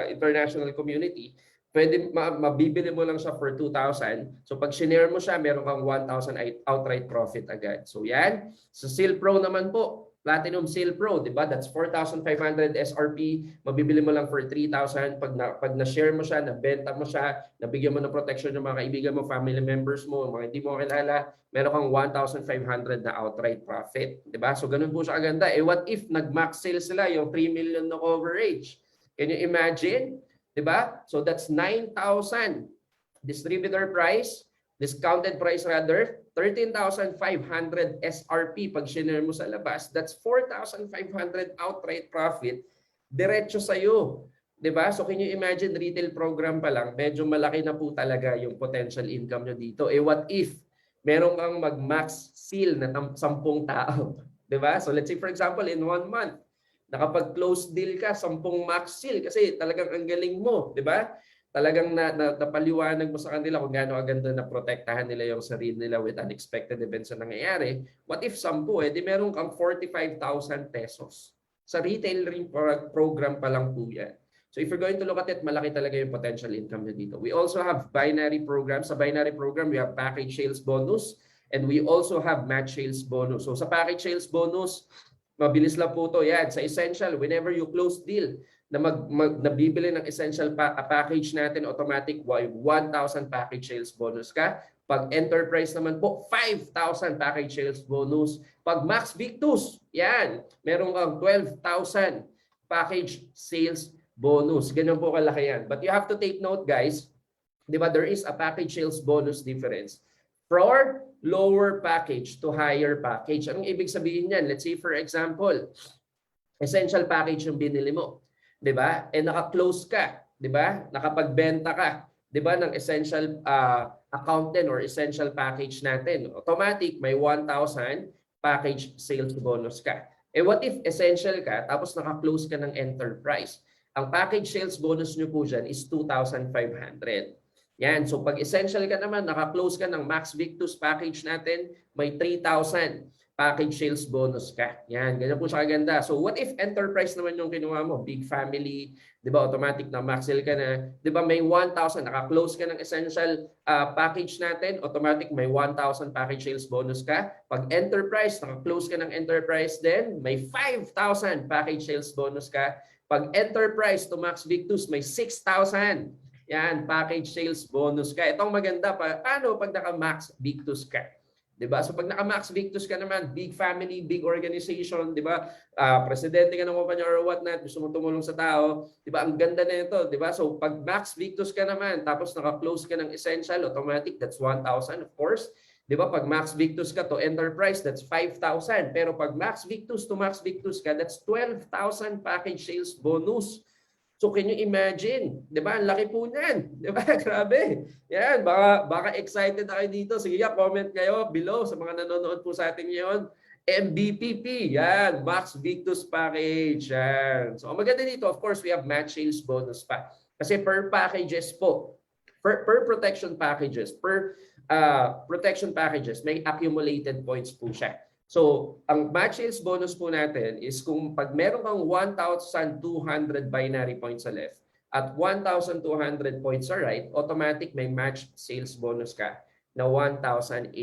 International Community, pwede mabibili mo lang siya for 2,000. So pag shinare mo siya, meron kang 1,000 outright profit agad. So yan. Sa Seal Pro naman po, Platinum Seal Pro, di ba? That's 4,500 SRP. Mabibili mo lang for 3,000. Pag na-share mo siya, nabenta mo siya, nabigyan mo ng protection ng mga kaibigan mo, family members mo, mga hindi mo kilala, meron kang 1,500 na outright profit. Di ba? So ganun po siya aganda. Eh what if nag-max sale sila, yung 3 million na coverage? Can you imagine? Di ba? So that's 9,000. Distributor price, discounted price rather, 13,500 SRP pag shinare mo sa labas. That's 4,500 outright profit diretso sa'yo. Diba? So can you imagine, retail program pa lang, medyo malaki na po talaga yung potential income nyo dito. Eh what if meron kang mag-max seal na 10 tao? Diba? So let's say for example, in 1 month, nakapag-close deal ka, 10 max seal kasi talagang ang galing mo. Diba? Talagang napaliwanag mo sa kanila kung gaano aganda na protektahan nila yung sarili nila with unexpected events na nangyayari. What if 10? Eh, di meron kang 45,000 pesos. Sa retail ring program pa lang po yan. So if you're going to look at it, malaki talaga yung potential income nyo dito. We also have binary programs. Sa binary program, we have package sales bonus and we also have match sales bonus. So sa package sales bonus, mabilis lang po to. Yan, sa Essential, whenever you close deal, na nabibili ng Essential package natin, automatic 1,000 package sales bonus ka. Pag Enterprise naman po, 5,000 package sales bonus. Pag Max Victus, yan, meron kang 12,000 package sales bonus. Ganun po kalaki yan. But you have to take note, guys, di ba, there is a package sales bonus difference for lower package to higher package. Anong ibig sabihin yan? Let's say, for example, Essential package yung binili mo. 'Di ba? Eh naka-close ka, 'di ba? Nakapagbenta ka, 'di ba, ng Essential account din or Essential package natin. Automatic may 1,000 package sales bonus ka. Eh what if Essential ka tapos naka-close ka ng Enterprise? Ang package sales bonus nyo po dyan is 2,500. Yan. So pag Essential ka naman, naka-close ka ng Max Victus package natin, may 3,000 package sales bonus ka. Yan, ganyan po siya kaganda. So what if Enterprise naman yung kinuha mo? Big family, di ba, automatic na max sale ka na. Di ba, may 1,000, naka-close ka ng Essential package natin, automatic may 1,000 package sales bonus ka. Pag Enterprise, naka-close ka ng Enterprise din, may 5,000 package sales bonus ka. Pag Enterprise to Max Victus, may 6,000. Yan, package sales bonus ka. Itong maganda pa, paano pag naka-Max Victus ka? Diba? So pag naka-Max Victus ka naman, big family, big organization, diba? Presidente ka ng kumpanya or whatnot, gusto mo tumulong sa tao, diba? Ang ganda na ito, diba? So pag Max Victus ka naman, tapos naka-close ka ng Essential, automatic, that's 1,000 of course. Diba? Pag Max Victus ka to Enterprise, that's 5,000. Pero pag Max Victus to Max Victus ka, that's 12,000 package sales bonus. So can you imagine? 'Di ba? Ang laki po niyan. 'Di ba? Grabe. Yan, baka excited na kayo dito. Sige, comment kayo below sa mga nanonood po sa atin ngayon. MBPP, yan, Max Victus Package. Yan. So ang maganda dito, of course, we have match sales bonus pa. Kasi per packages po, per protection packages, protection packages, may accumulated points po siya. So, ang match sales bonus po natin is kung pag meron kang 1,200 binary points sa left at 1,200 points sa right, automatic may match sales bonus ka na 1,800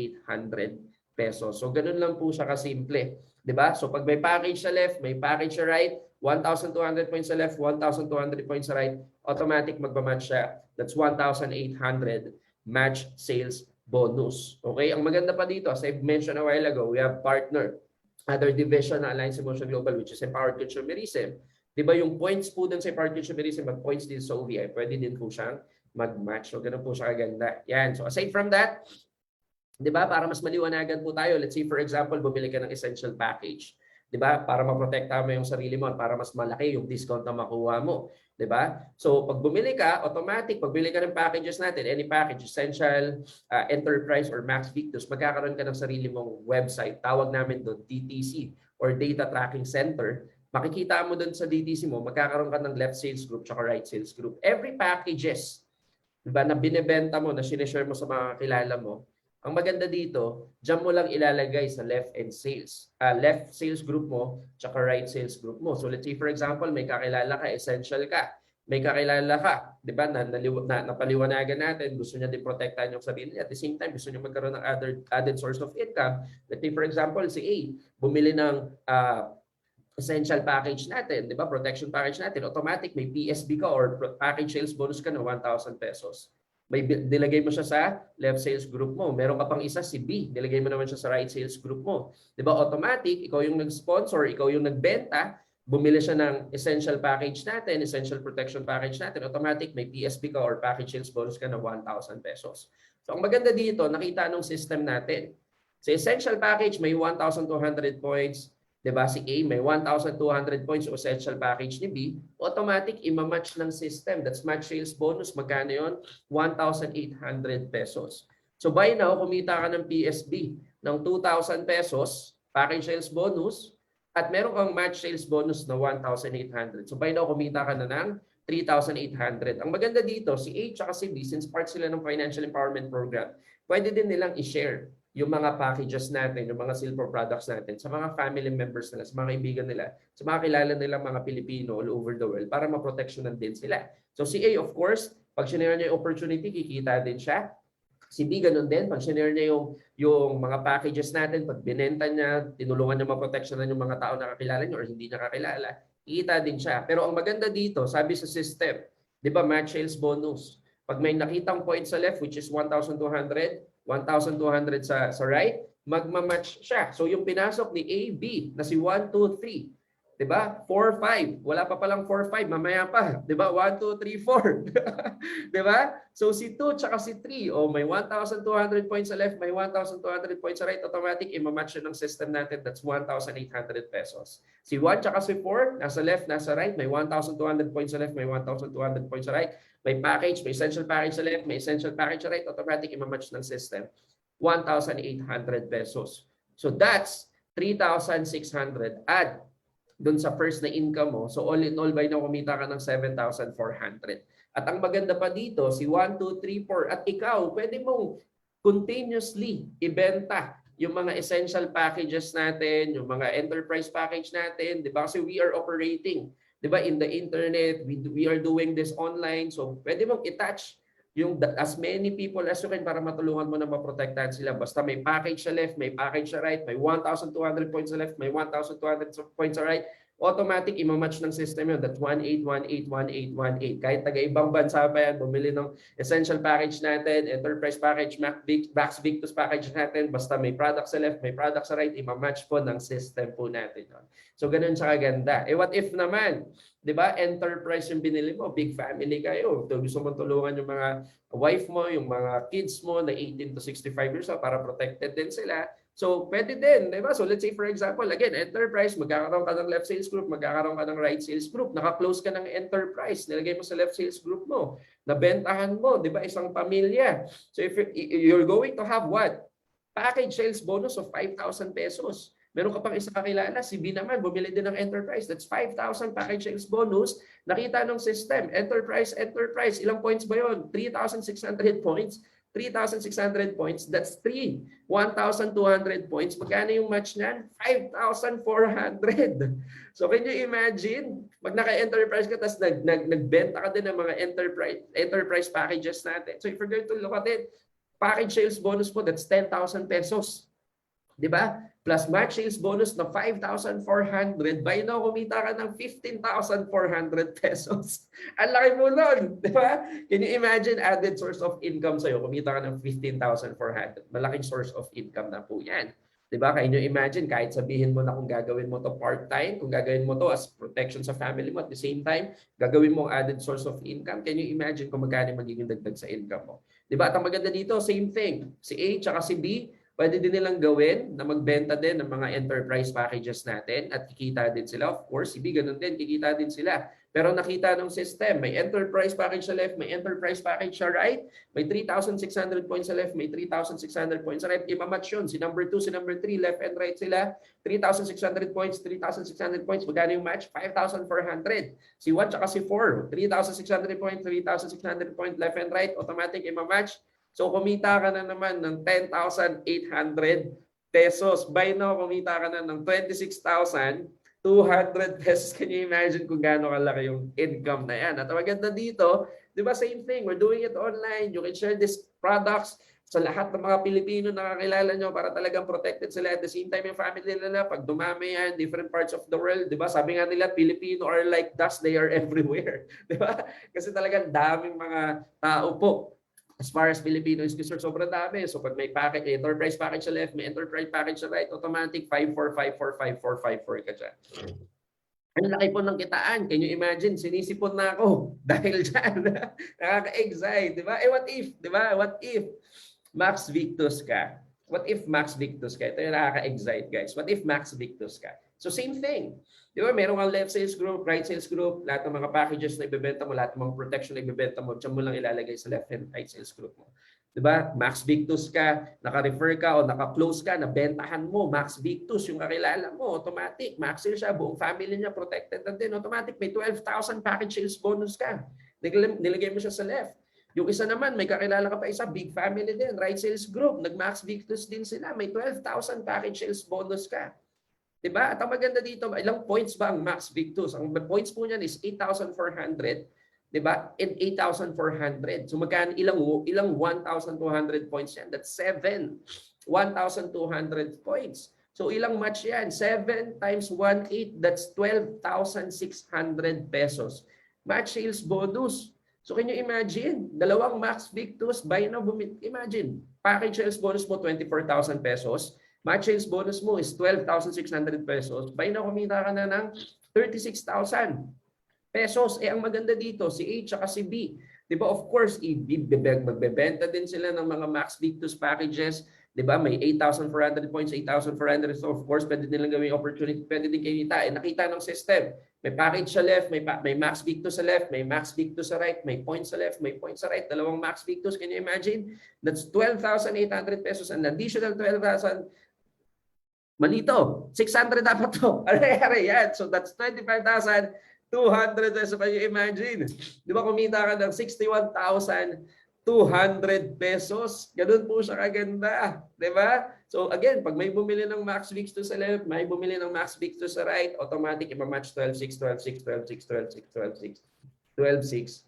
pesos. So, ganun lang po siya kasimple. 'Di ba? So, pag may package sa left, may package sa right, 1,200 points sa left, 1,200 points sa right, automatic magmamatch siya. That's 1,800 match sales bonus. Okay? Ang maganda pa dito, as I mentioned a while ago, we have partner, other division na Alliance Emotion Global, which is Empowered Consumerism. Di ba yung points po dun sa Empowered Consumerism, mag-points din sa OVI, pwede din po siyang mag-match. So, ganun po siya kaganda. Yan. So, aside from that, di ba, para mas maliwanagan po tayo, let's say, for example, bumili ka ng essential package. 'Di ba? Para maprotektahan mo yung sarili mo at para mas malaki yung discount na makuha mo, 'di ba? So pag bumili ka, automatic pagbili ka ng packages natin, any package, essential, enterprise or Max Victus, magkakaroon ka ng sarili mong website. Tawag namin doon DTC or Data Tracking Center. Makikita mo doon sa DTC mo, magkakaroon ka ng left sales group at right sales group. Every packages, 'di ba, na binebenta mo, na sinishare mo sa mga kakilala mo, ang maganda dito, diyan mo lang ilalagay sa left sales group mo, tsaka right sales group mo. So let's say for example, may kakilala ka, essential ka. May kakilala ka, 'di ba? Napaliwanagan natin, gusto niya din protektahan yung sarili niya. At the same time, gusto niya magkaroon ng added source of income. Let's say for example, si A, bumili ng essential package natin, 'di ba? Protection package natin, automatic may PSB ka or package sales bonus ka na 1,000 pesos. May nilagay mo siya sa left sales group mo. Meron ka pang isa, si B. Nilagay mo naman siya sa right sales group mo. 'Di ba? Automatic, ikaw yung nag-sponsor, ikaw yung nagbenta, bumili siya ng essential package natin, essential protection package natin, automatic may PSB ka or package sales bonus ka na 1,000 pesos. So ang maganda dito, nakita nung system natin. Sa essential package, may 1,200 points. 'Di ba? Si A may 1,200 points o essential package ni B, automatic i-match ng system. That's match sales bonus. Magkano 'yon? 1,800 pesos. So by now, kumita ka ng PSB ng 2,000 pesos, package sales bonus, at meron kang match sales bonus na 1,800. So by now, kumita ka na ng 3,800. Ang maganda dito, si A at si B, since part sila ng Financial Empowerment Program, pwede din nilang i-share yung mga packages natin, yung mga silver products natin sa mga family members nila, sa mga kaibigan nila, sa mga kilala nilang mga Pilipino all over the world para maproteksyonan din sila. So si A, of course, pag sinare niya yung opportunity, kikita din siya. Si B, ganun din. Pag sinare niya yung mga packages natin, pag binenta niya, tinulungan niya maproteksyonan yung mga tao na kakilala niya or hindi niya kakilala, kikita din siya. Pero ang maganda dito, sabi sa system, di ba, match sales bonus. Pag may nakitang point sa left, which is 1,200, 1,200 sa right, magmamatch siya. So yung pinasok ni A, B na si 1, 2, 3, 'di ba? 4, 5. Wala pa palang 4, 5, mamaya pa, 'di ba? 1, 2, 3, 4. 'Di ba? So si 2 tsaka si 3, may 1,200 points sa left, may 1,200 points sa right, automatic i-match ng system natin. That's 1,800 pesos. Si 1 tsaka si 4, nasa left, nasa right, may 1,200 points sa left, may 1,200 points sa right. May package, may essential package sa left, may essential package sa right, automatic i-match ng system. 1,800 pesos. So that's 3,600. Add dun sa first na income mo. So all in all, by now, kumita ka ng 7,400. At ang maganda pa dito, si 1, 2, 3, 4, at ikaw, pwede mong continuously ibenta yung mga essential packages natin, yung mga enterprise package natin, di ba? Kasi we are operating, di ba, in the internet, we are doing this online. So pwede mong attach yung as many people as you can para matulungan mo na maprotektahan sila. Basta may package sa left, may package sa right, may 1,200 points sa left, may 1,200 points sa right, automatic i-match ng system yun. That's 18181818. Kahit taga-ibang bansa pa yan, bumili ng essential package natin, enterprise package, Max Victus package natin, basta may product sa left, may product sa right, i-match po ng system po natin. So ganun siya kaganda. What if naman, di ba, enterprise yung binili mo, big family kayo, gusto mong tulungan yung mga wife mo, yung mga kids mo na 18 to 65 years old para protected din sila, So, pwede din, di ba? So, let's say for example, again, enterprise, magkakaroon ka ng left sales group, magkakaroon ka ng right sales group, naka-close ka ng enterprise, nilagay mo sa left sales group mo, nabentahan mo, di ba? Isang pamilya. So, if you're going to have what? Package sales bonus of 5,000 pesos. Meron ka pang isa kakilala, si B naman, bumili din ng enterprise. That's 5,000 package sales bonus. Nakita ng system, enterprise, ilang points ba yun? 3,600 points. 3,600 points, that's 3. 1,200 points. Magkano yung match niyan? 5,400. So can you imagine, pag naka-enterprise ka, tapos nagbenta ka din ng mga enterprise packages natin. So if you're going to look at it, package sales bonus po, that's 10,000 pesos. Di ba? Plus match sales bonus na 5,400, by now kumita ka ng 15,400 pesos. Ang laki mo nun, di ba? Can you imagine added source of income sa'yo? Kumita ka ng 15,400. Malaking source of income na po yan. Di ba? Can you imagine, kahit sabihin mo na kung gagawin mo to part-time, kung gagawin mo to as protection sa family mo, at the same time, gagawin mo added source of income, can you imagine kung magkano magiging dagdag sa income mo? Di ba? At ang maganda dito, same thing. Si A tsaka si B, pwede din nilang gawin na magbenta din ng mga enterprise packages natin at kikita din sila. Of course, si B ganun din, kikita din sila. Pero nakita ng system, may enterprise package sa left, may enterprise package sa right, may 3,600 points sa left, may 3,600 points sa right. Imamatch yun. Si number 2, si number 3, left and right sila. 3,600 points, 3,600 points. Magkano yung match? 5,400. Si 1 tsaka si 4, 3,600 points, 3,600 points, left and right. Automatic imamatch. So kumita ka na naman ng 10,800 pesos. By now, kumita ka na ng 26,200 pesos. Can you imagine kung gaano kalaki yung income na yan? At maganda dito, di ba same thing, we're doing it online. You can share these products sa lahat ng mga Pilipino na kakilala nyo para talagang protected sila. At the same time, yung family nila, pag dumami yan, different parts of the world, di ba? Sabi nga nila, Pilipino are like dust, they are everywhere. Di ba? Kasi talagang daming mga tao po. As far as Filipino is concerned, sobrang dami. So pag may package, enterprise package sa left, may enterprise package sa right, automatic 54545454 ka dyan. Ang laki po ng kitaan. Can you imagine? Sinisipon na ako dahil dyan. Nakaka-excite, di ba? What if? Di ba? What if Max Victus ka? What if Max Victus ka? Ito yung nakaka-excite, guys. What if Max Victus ka? So same thing. Di ba? Meron kang left sales group, right sales group, lahat ng mga packages na ibebenta mo, lahat ng mga protection na ibebenta mo, diyan mo lang ilalagay sa left and right sales group mo. Di ba? Max Victus ka, naka-refer ka o naka-close ka, nabentahan mo, Max Victus, yung kakilala mo, automatic, max sale siya, buong family niya protected na din, automatic, may 12,000 package sales bonus ka. Nilagay mo siya sa left. Yung isa naman, may kakilala ka pa isa, big family din, right sales group, nag-Max Victus din sila, may 12,000 package sales bonus ka. Diba? At ang maganda dito, ilang points ba ang Max Victus? Ang points po niyan is 8,400. Diba? And 8,400. So magkano ilang 1,200 points yan? That's 7. 1,200 points. So ilang match yan? 7 times 1,800. That's 12,600 pesos. Match sales bonus. So can you imagine? Dalawang Max Victus, buy now, imagine. Package sales bonus mo, 24,000 pesos. Match sales bonus mo is 12,600 pesos. By now, kumita ka na ng 36,000 pesos. Eh, ang maganda dito, si A at si B. Diba, of course, magbebenta din sila ng mga Max Victus packages. Diba, may 8,400 points, 8,400. So, of course, pwede nilang gawing opportunity, pwede din kinita. Eh, nakita ng system. May package sa left, may Max Victus sa left, may Max Victus sa right, may points sa left, may points sa right. Dalawang Max Victus, can you imagine? That's 12,800 pesos and additional 12,000. Malito, 600 dapat to. Are yan. So that's 25,200 pesos. Can you imagine? Di ba kumita ka ng 61,200 pesos? Ganun po siya kaganda. Di ba? So again, pag may bumili ng Max Victus sa left, may bumili ng Max Victus sa right, automatic imamatch 12,6, 12,6, 12,6, 12,6, 12,6.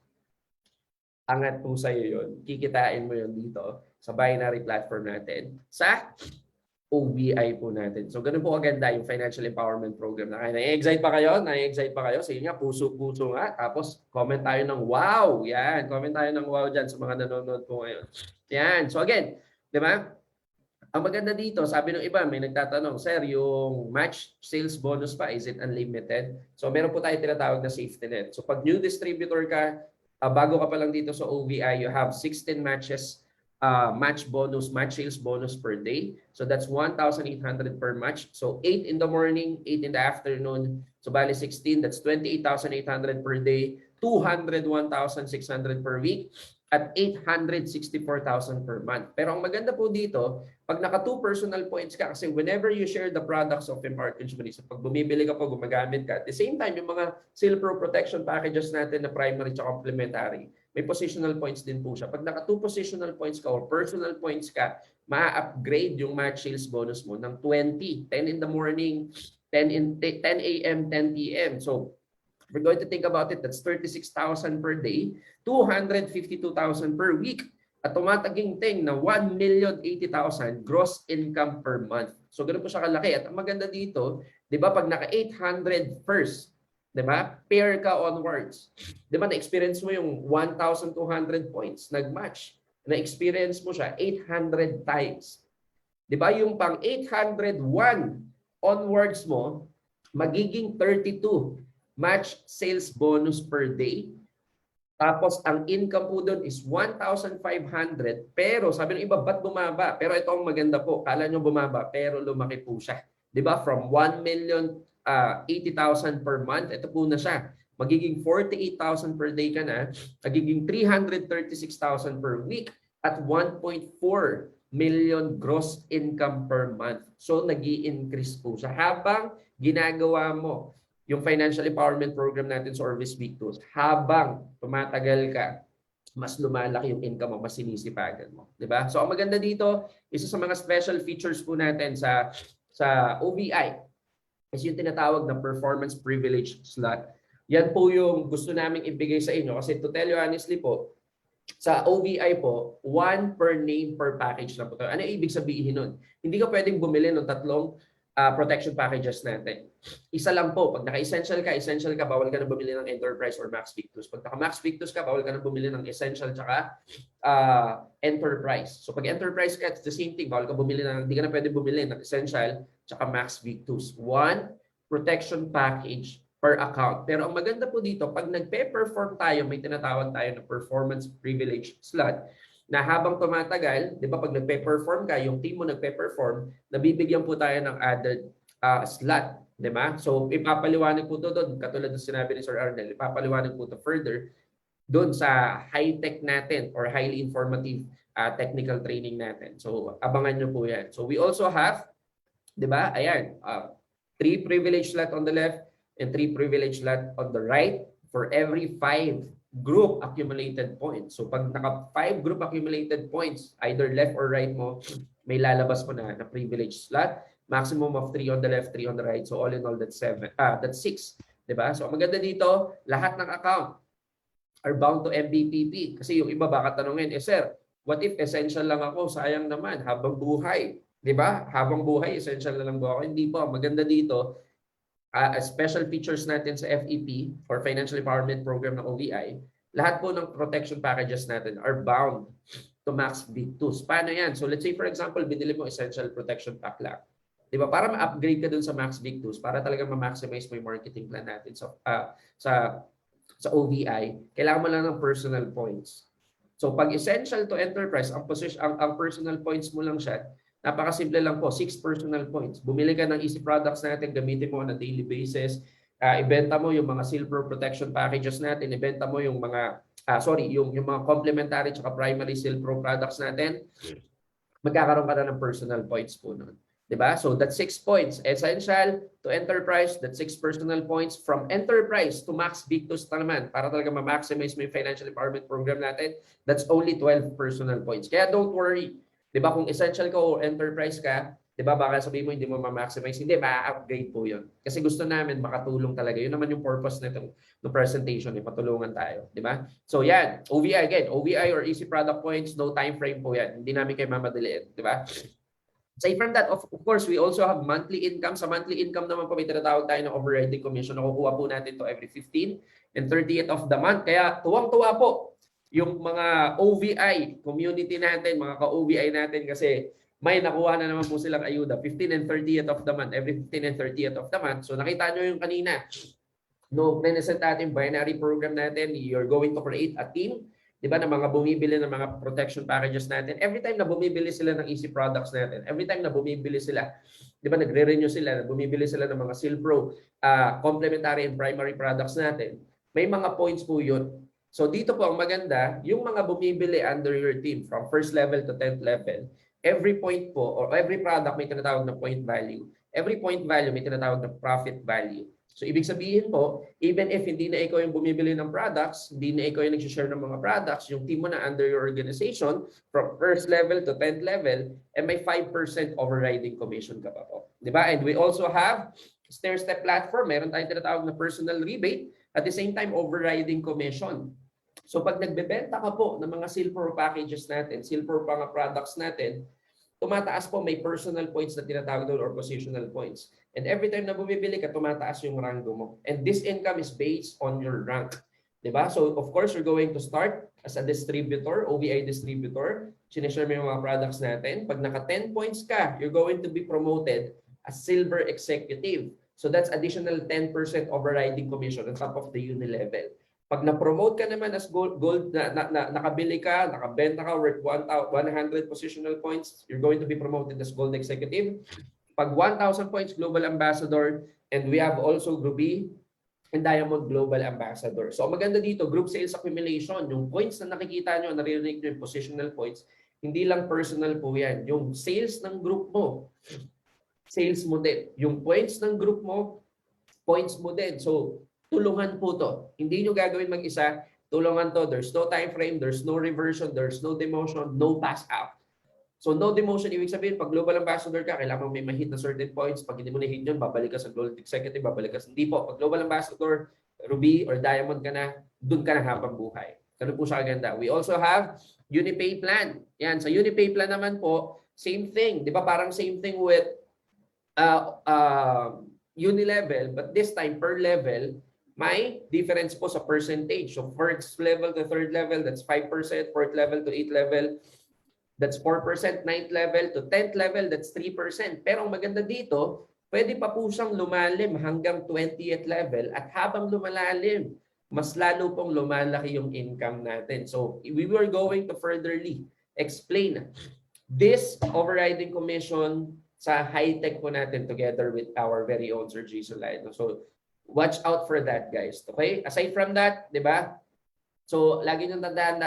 Angat po sa'yo yun. Kikitain mo yun dito sa binary platform natin. Sa OBI po natin. So, ganun po kaganda yung Financial Empowerment Program. Na-excite pa kayo? Na-excite pa kayo? Sige nga, puso-puso nga. Tapos, comment tayo ng wow. Yan, comment tayo ng wow dyan sa mga nanonood po ngayon. Yan. So, again, di ba? Ang maganda dito, sabi ng iba, may nagtatanong, Sir, yung match sales bonus pa, is it unlimited? So, meron po tayo tinatawag na safety net. So, pag new distributor ka, bago ka pa lang dito sa OBI, you have 16 matches match bonus, match sales bonus per day. So that's 1,800 per match. So 8 in the morning, 8 in the afternoon. So bali 16, that's 28,800 per day, 201,600 per week, at 864,000 per month. Pero ang maganda po dito, pag naka 2 personal points ka, kasi whenever you share the products of Embarkage Money, so pag bumibili ka po, gumagamit ka, at the same time, yung mga Silpro protection packages natin na primary at complementary, may positional points din po siya. Pag naka 2 positional points ka or personal points ka, ma-upgrade yung match sales bonus mo ng 20, 10 in the morning, 10 a.m., 10 p.m. So, if we're going to think about it, that's 36,000 per day, 252,000 per week, at tumataging-ting na 1,080,000 gross income per month. So, ganun po siya kalaki. At ang maganda dito, di ba, pag naka 800 first, di ba, pair ka onwards. Di ba, na-experience mo yung 1,200 points, nag-match. Na-experience mo siya 800 times. Di ba, yung pang 801 onwards mo, magiging 32 match sales bonus per day. Tapos, ang income po doon is 1,500. Pero, sabi ng iba, ba't bumaba? Pero ito ang maganda po. Kala nyo bumaba, pero lumaki po siya. Di ba? From 1,080,000 per month, ito po na siya. Magiging 48,000 per day ka na. Magiging 336,000 per week at 1.4 million gross income per month. So, nag-i-increase po siya. Habang ginagawa mo yung financial empowerment program natin sa Orbis Victus, habang tumatagal ka, mas lumalaki yung income mo, mas sinisipagan mo. Diba? So, ang maganda dito, isa sa mga special features po natin sa OVI is yung tinatawag na performance privilege slot. Yan po yung gusto naming ibigay sa inyo. Kasi to tell you honestly po, sa OVI po, 1 per name per package lang po. Ano ibig sabihin nun? Hindi ka pwedeng bumili ng tatlong protection packages natin. Isa lang po. Pag naka-essential ka, bawal ka na bumili ng Enterprise or Max Victus. Pag naka-Max Victus ka, bawal ka na bumili ng Essential tsaka Enterprise. So pag Enterprise ka, it's the same thing. Bawal ka bumili hindi ka na pwede bumili ng Essential tsaka Max Victus. 1 protection package per account. Pero ang maganda po dito, pag nagpe-perform tayo, may tinatawag tayo na performance privilege slot, na habang tumatagal, di ba pag nagpe-perform ka, yung team mo nagpe-perform, nabibigyan po tayo ng added slot. Di ba? So, ipapaliwanag po to doon, katulad ng sinabi ni Sir Arnel, ipapaliwanag po to further doon sa high-tech natin or highly informative technical training natin. So, abangan nyo po yan. So, we also have, di ba, ayan, 3 privilege slot on the left and 3 privilege slot on the right for every 5 group accumulated points. So pag naka 5 group accumulated points, either left or right mo, may lalabas mo na privilege slot. Maximum of 3 on the left, 3 on the right. So all in all, that's 6. Diba? So ang maganda dito, lahat ng account are bound to MBPP. Kasi yung iba baka tanungin, sir, what if essential lang ako? Sayang naman, habang buhay. Diba? Habang buhay, essential na lang ako. Hindi po. Maganda dito, special features natin sa FEP or Financial Empowerment Program ng OVI, lahat po ng protection packages natin are bound to Max Victus. Paano yan? So let's say for example, binili mo Essential Protection Pack lang. Diba? Para ma-upgrade ka dun sa Max Victus, para talaga ma-maximize mo yung marketing plan natin sa OVI, kailangan mo lang ng personal points. So pag Essential to Enterprise, ang personal points mo lang siya, napakasimple lang po, 6 personal points. Bumili ka ng easy products natin, gamitin mo on a daily basis. Ibenta mo yung mga Silpro protection packages natin, ibenta mo yung mga yung mga complementary at primary Silpro products natin. Magkakaroon ka na ng personal points po noon. Diba? So that's 6 points. Essential to Enterprise, that's 6 personal points. From Enterprise to Max Victus naman, para talaga ma-maximize mo yung financial empowerment program natin, that's only 12 personal points. Kaya don't worry. Diba kung essential ka o enterprise ka, diba baka sabihin mo hindi mo ma-maximize, hindi, ma-upgrade po yun. Kasi gusto namin makatulong talaga. Yun naman yung purpose nitong presentation, patulungan tayo. Diba? So yan, OVI again, OVI or easy product points, no time frame po yan. Hindi namin kayo mamadaliin. Diba? Aside from that, of course, we also have monthly income. Sa monthly income naman po, may tinatawag tayo ng overriding commission. Nakukuha po natin to every 15 and 30th of the month. Kaya tuwang-tuwa po yung mga OVI community natin, mga ka-OVI natin kasi may nakuha na naman po silang ayuda 15 and 30th of the month, every 15 and 30th of the month. So nakita nyo yung kanina, no, present natin binary program natin, you're going to create a team di ba, na mga bumibili ng mga protection packages natin. Every time na bumibili sila ng easy products natin, every time na bumibili sila, di ba, nagre-renew sila, bumibili sila ng mga Silpro complementary and primary products natin, may mga points po yun. So dito po ang maganda, yung mga bumibili under your team from first level to 10th level, every point po or every product may tinatawag na point value. Every point value may tinatawag na profit value. So ibig sabihin po, even if hindi na ikaw yung bumibili ng products, hindi na ikaw yung nag-share ng mga products, yung team mo na under your organization from first level to 10th level, may 5% overriding commission ka pa po. Di ba? And we also have stair-step platform. Meron tayong tinatawag na personal rebate, at the same time overriding commission. So pag nagbebenta ka po ng mga Silpro packages natin, Silpro mga products natin, tumataas po, may personal points na tinatawag doon or positional points. And every time na bumibili ka, tumataas yung rango mo. And this income is based on your rank. Diba? So of course, you're going to start as a distributor, OVI distributor. Sinishare mo yung mga products natin. Pag naka 10 points ka, you're going to be promoted as silver executive. So that's additional 10% overriding commission on top of the uni level. Pag na-promote ka naman as gold nakabili ka, nakabenta ka worth 100 positional points, you're going to be promoted as gold executive. Pag 1,000 points, global ambassador, and we have also Ruby and Diamond Global Ambassador. So maganda dito, group sales accumulation, yung points na nakikita nyo, naririnig nyo yung positional points, hindi lang personal po yan. Yung sales ng group mo, sales mo din. Yung points ng group mo, points mo din. So tulungan po to. Hindi nyo gagawin mag-isa. Tulungan to. There's no time frame, there's no reversion, there's no demotion, no pass out. So no demotion, ibig sabihin, pag global ambassador ka, kailangan mo may ma-hit na certain points. Pag hindi mo na-hit yun, babalik ka sa gold executive, babalik ka sa... Hindi po. Pag global ambassador, ruby or diamond ka na, dun ka na habang buhay. Ganun po siya ganda. We also have Unipay plan. Yan. Sa Unipay plan naman po, same thing. Di ba parang same thing with uni-level, but this time per level, may difference po sa percentage. So first level to third level, that's 5%. Fourth level to 8th level, that's 4%. 9th level to 10th level, that's 3%. Pero ang maganda dito, pwede pa po siyang lumalim hanggang 20th level. At habang lumalalim, mas lalo pong lumalaki yung income natin. So we were going to furtherly explain this overriding commission sa high-tech po natin together with our very own Sir Jason Laido. So watch out for that, guys. Okay? Aside from that, di ba? So, lagi nyo tandaan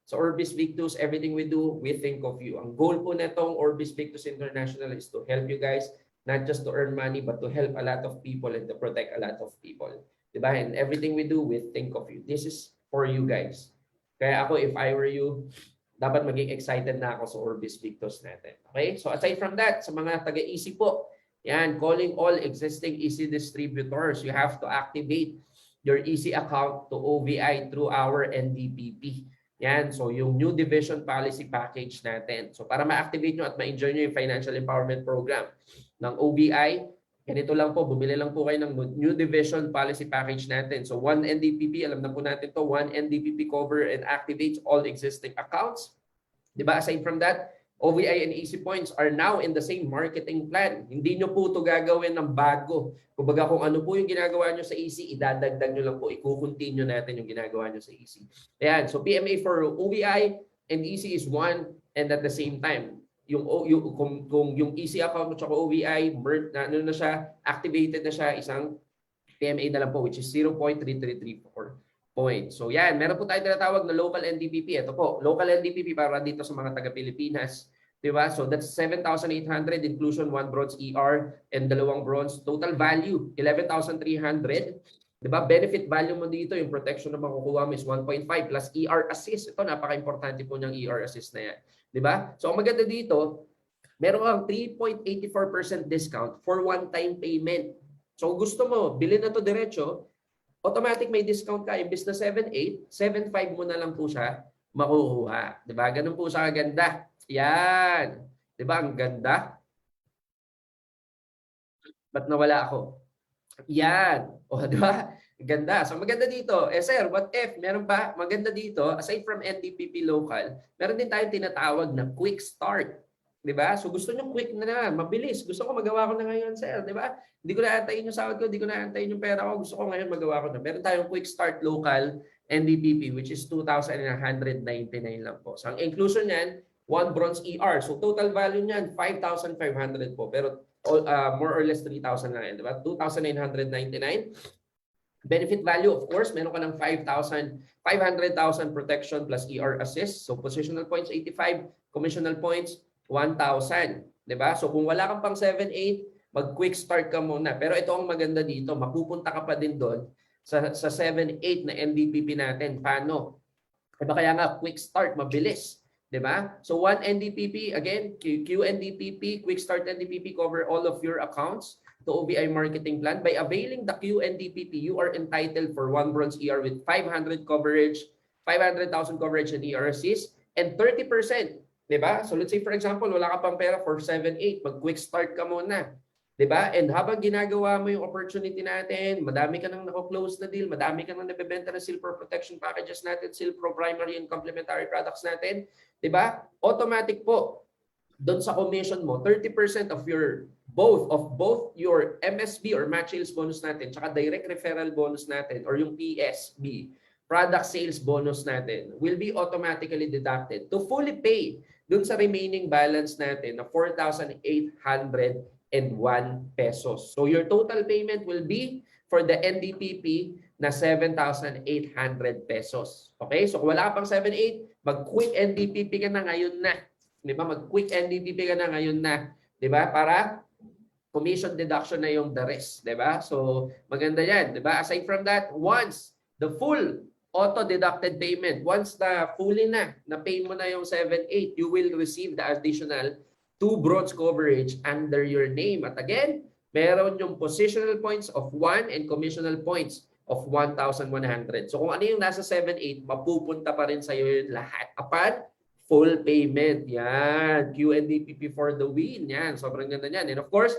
sa Orbis Victus, everything we do, we think of you. Ang goal po netong Orbis Victus International is to help you guys, not just to earn money, but to help a lot of people and to protect a lot of people. Di ba? And everything we do, we think of you. This is for you guys. Kaya ako, if I were you, dapat maging excited na ako sa Orbis Victus natin. Okay? So, aside from that, sa mga taga-easy po, yan, calling all existing easy distributors. You have to activate your easy account to OVI through our NDPP. Yan, so yung new division policy package natin. So para ma-activate nyo at ma-enjoy nyo yung financial empowerment program ng OVI, ganito lang po, bumili lang po kayo ng new division policy package natin. So one NDPP, alam na po natin to, one NDPP cover and activates all existing accounts. Diba? Aside from that, OVI and Easy Points are now in the same marketing plan. Hindi nyo po ito gagawin ng bago. Kumbaga kung ano po yung ginagawa nyo sa Easy, idadagdag nyo lang po. I-continue natin yung ginagawa nyo sa Easy. Ayan. So PMA for OVI and Easy is one and at the same time. Kung yung Easy account mo at OVI, ano na siya, activated na siya, isang PMA na lang po which is 0.3334 points. So yan, meron po tayo tinatawag na local NDPP. Ito po, local NDPP para dito sa mga taga-Pilipinas. Diba? So that's 7,800 inclusion, 1 bronze ER and 2 bronze. Total value, 11,300. Diba? Benefit value mo dito, yung protection na makukuha mo is 1.5 plus ER assist. Ito, napaka-importante po niyang ER assist na yan. Diba? So ang maganda dito, meron kang 3.84% discount for one-time payment. So gusto mo, bilhin na to diretso, automatic may discount ka. Imbis na 7.8, 7.5 mo na lang po siya makukuha. Diba? Ganun po siya kaganda. Yan. Diba? Ang ganda. Ba't nawala ako? Yan. O, diba? Ganda. So maganda dito. Sir, what if? Meron ba? Maganda dito, aside from NDPP local, meron din tayong tinatawag na quick start. 'Di ba? So gusto nyo quick na, mabilis. Gusto ko magawa ko na ngayon, sir. 'Di ba? Hindi ko na antayin yung sahod ko, hindi ko na antayin yung pera ko. Gusto ko ngayon magawa ko na. Meron tayong quick start local NDPP which is 2,199 lang po. So ang inclusion niyan, 1 bronze ER. So total value niyan 5,500 po. Pero more or less 3,000 lang yan, 'di ba? 2,999. Benefit value, of course, meron ka ng 500,000 protection plus ER assist. So positional points 85, commissional points 1,000. 'Di ba? So kung wala kang pang 7-8, mag-quick start ka muna. Pero ito ang maganda dito, mapupunta ka pa din doon sa 7-8 na NDPP natin. Paano? Diba kaya nga quick start, mabilis. 'Di ba? So one NDPP, again, QNDPP, quick start NDPP cover all of your accounts to OBI marketing plan. By availing the QNDPP, you are entitled for 1 bronze ER with 500 coverage, 500,000 coverage and ER assist, and 30%. 'Di ba? So let's say for example, wala ka pang pera for 7-8, mag-quick start ka muna. 'Di ba? And habang ginagawa mo yung opportunity natin, madami ka nang nako-close na deal, madami ka nang nabebenta ng Silpro protection packages natin, Silpro primary and complementary products natin, 'di ba? Automatic po doon sa commission mo, 30% of both your MSB or match sales bonus natin, tsaka direct referral bonus natin or yung PSB, product sales bonus natin, will be automatically deducted to fully pay dun sa remaining balance natin na 4,801 pesos. So your total payment will be for the NDPP na 7,800 pesos. Okay? So kung wala ka pang 7-8, mag-quick NDPP ka na ngayon na. 'Di ba? Mag-quick NDPP ka na ngayon na. 'Di ba? Para commission deduction na yung the rest, 'di ba? So maganda 'yan, 'di ba? Aside from that, once the full auto-deducted payment, once na fully na pay mo na yung 7-8, you will receive the additional 2 bronze coverage under your name. At again, meron yung positional points of 1 and commissional points of 1,100. So kung ano yung nasa 7-8, mapupunta pa rin sa iyo yung lahat. Upon full payment. Yan. QNDPP for the win. Yan. Sobrang ganda yan. And of course,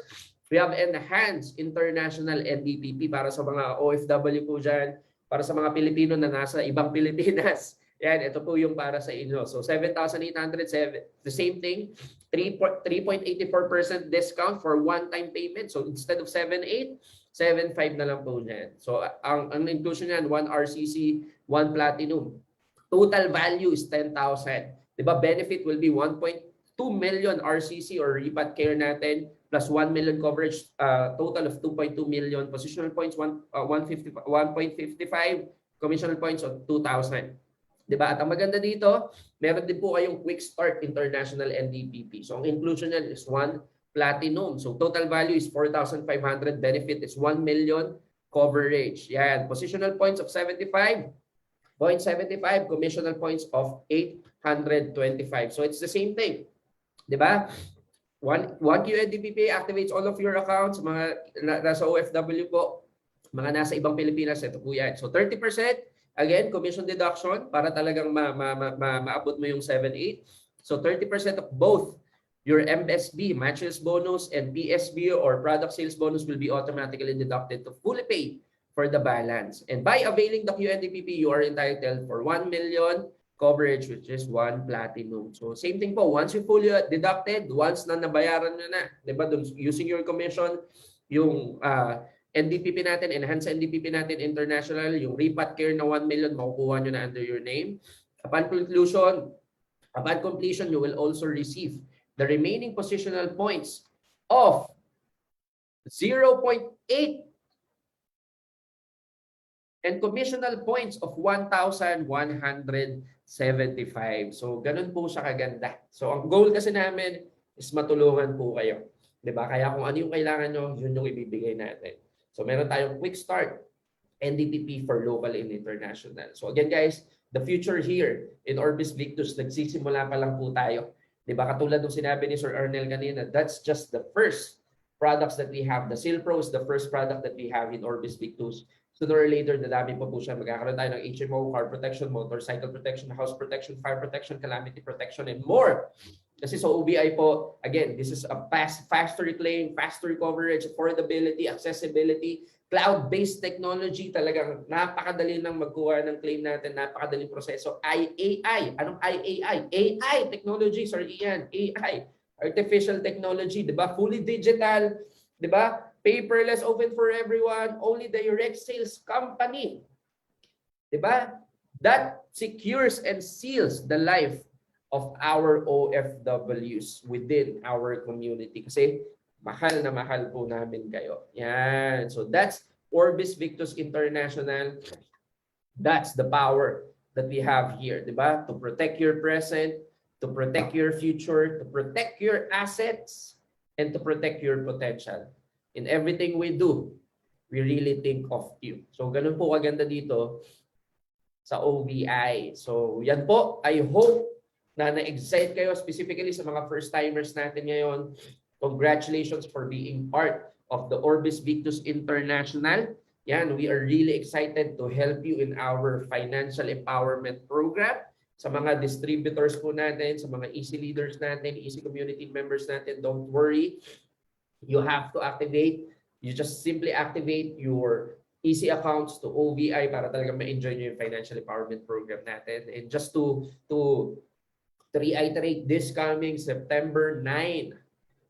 we have enhanced international NDPP para sa mga OFW po dyan, para sa mga Pilipino na nasa ibang Pilipinas. Yan. Ito po yung para sa inyo. So 7,807. The same thing. 3.84% discount for one-time payment. So instead of 7.8, 7.5 na lang po yan. So ang inclusion yan, 1 RCC, 1 Platinum. Total value is 10,000. Diba? Benefit will be 1.2 million RCC or repat care natin plus 1 million coverage, total of 2.2 million. Positional points 1.55, commissional points of 2,000. Diba? At ang maganda dito, meron din po kayong quick start international NDPP. So ang inclusion niyan is 1 platinum. So total value is 4,500. Benefit is 1 million coverage. Yan. Positional points of 75. 0.75, commissional points of 825. So it's the same thing. 'Di ba? One QNDPP activates all of your accounts, mga nasa OFW po, mga nasa ibang Pilipinas, ito po yan. So 30%, again, commission deduction para talagang maabot mo yung 7-8. So 30% of both your MSB, match sales bonus, and PSB or product sales bonus will be automatically deducted to fully pay for the balance. And by availing the QNDPP, you are entitled for 1 million coverage, which is 1 platinum. So same thing po, once you fully deducted, once na nabayaran nyo na, di ba, using your commission, yung NDPP natin, enhanced NDPP natin international, yung repat care na 1 million, makukuha nyo na under your name. Upon completion, you will also receive the remaining positional points of 0.8 and commissional points of 1,175. So, ganun po siya kaganda. So, ang goal kasi namin is matulungan po kayo. 'Di ba? Kaya kung ano yung kailangan nyo, yun yung ibibigay natin. So, meron tayong quick start, NDPP for local and international. So, again guys, the future here in Orbis Victus, nagsisimula pa lang po tayo. 'Di ba? Katulad ng sinabi ni Sir Arnel kanina, that's just the first products that we have. The Silpro is the first product that we have in Orbis Victus. Sooner or later, dadami pa po siya. Magkakaroon tayo ng HMO, car protection, motorcycle protection, house protection, fire protection, calamity protection, and more. Kasi sa OBI po, again, this is a faster claim, faster coverage, affordability, accessibility, cloud-based technology. Talagang napakadali nang magkuha ng claim natin, napakadaling proseso. AI. Anong AI? AI technology, Sir Ian. AI. artificial technology, di ba? Fully digital, di ba? Paperless, open for everyone, only the direct sales company. Di ba? That secures and seals the life of our OFWs within our community. Kasi mahal na mahal po namin kayo. Yan. So that's Orbis Victus International. That's the power that we have here, di ba? To protect your present, to protect your future, to protect your assets, and to protect your potential. In everything we do, we really think of you. So ganun po kaganda dito sa OVI. So yan po, I hope na na-excite kayo specifically sa mga first-timers natin ngayon. Congratulations for being part of the Orbis Victus International. Yan, we are really excited to help you in our financial empowerment program. Sa mga distributors po natin, sa mga easy leaders natin, easy community members natin, don't worry. You have to activate. You just simply activate your easy accounts to OVI para talaga ma-enjoy nyo yung financial empowerment program natin. And just to reiterate, this coming September 9,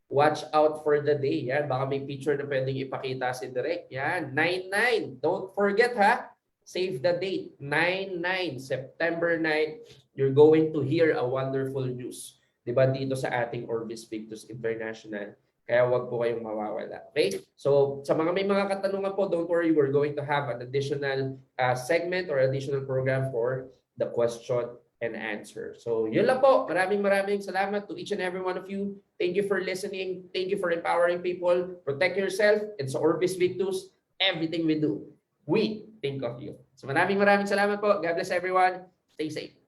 watch out for the day. Yan, baka may picture na pwedeng ipakita si Direk. Yan, 9-9. Don't forget ha. Save the date. 9-9, September 9. You're going to hear a wonderful news. Diba dito sa ating Orbis Victus International. Kaya wag po kayong mawawala. Okay? So sa mga may mga katanungan po, don't worry. We're going to have an additional segment or additional program for the question and answer. So yun lang po. Maraming salamat to each and every one of you. Thank you for listening. Thank you for empowering people. Protect yourself. And sa Orbis Victus, everything we do, we think of you. So maraming salamat po. God bless everyone. Stay safe.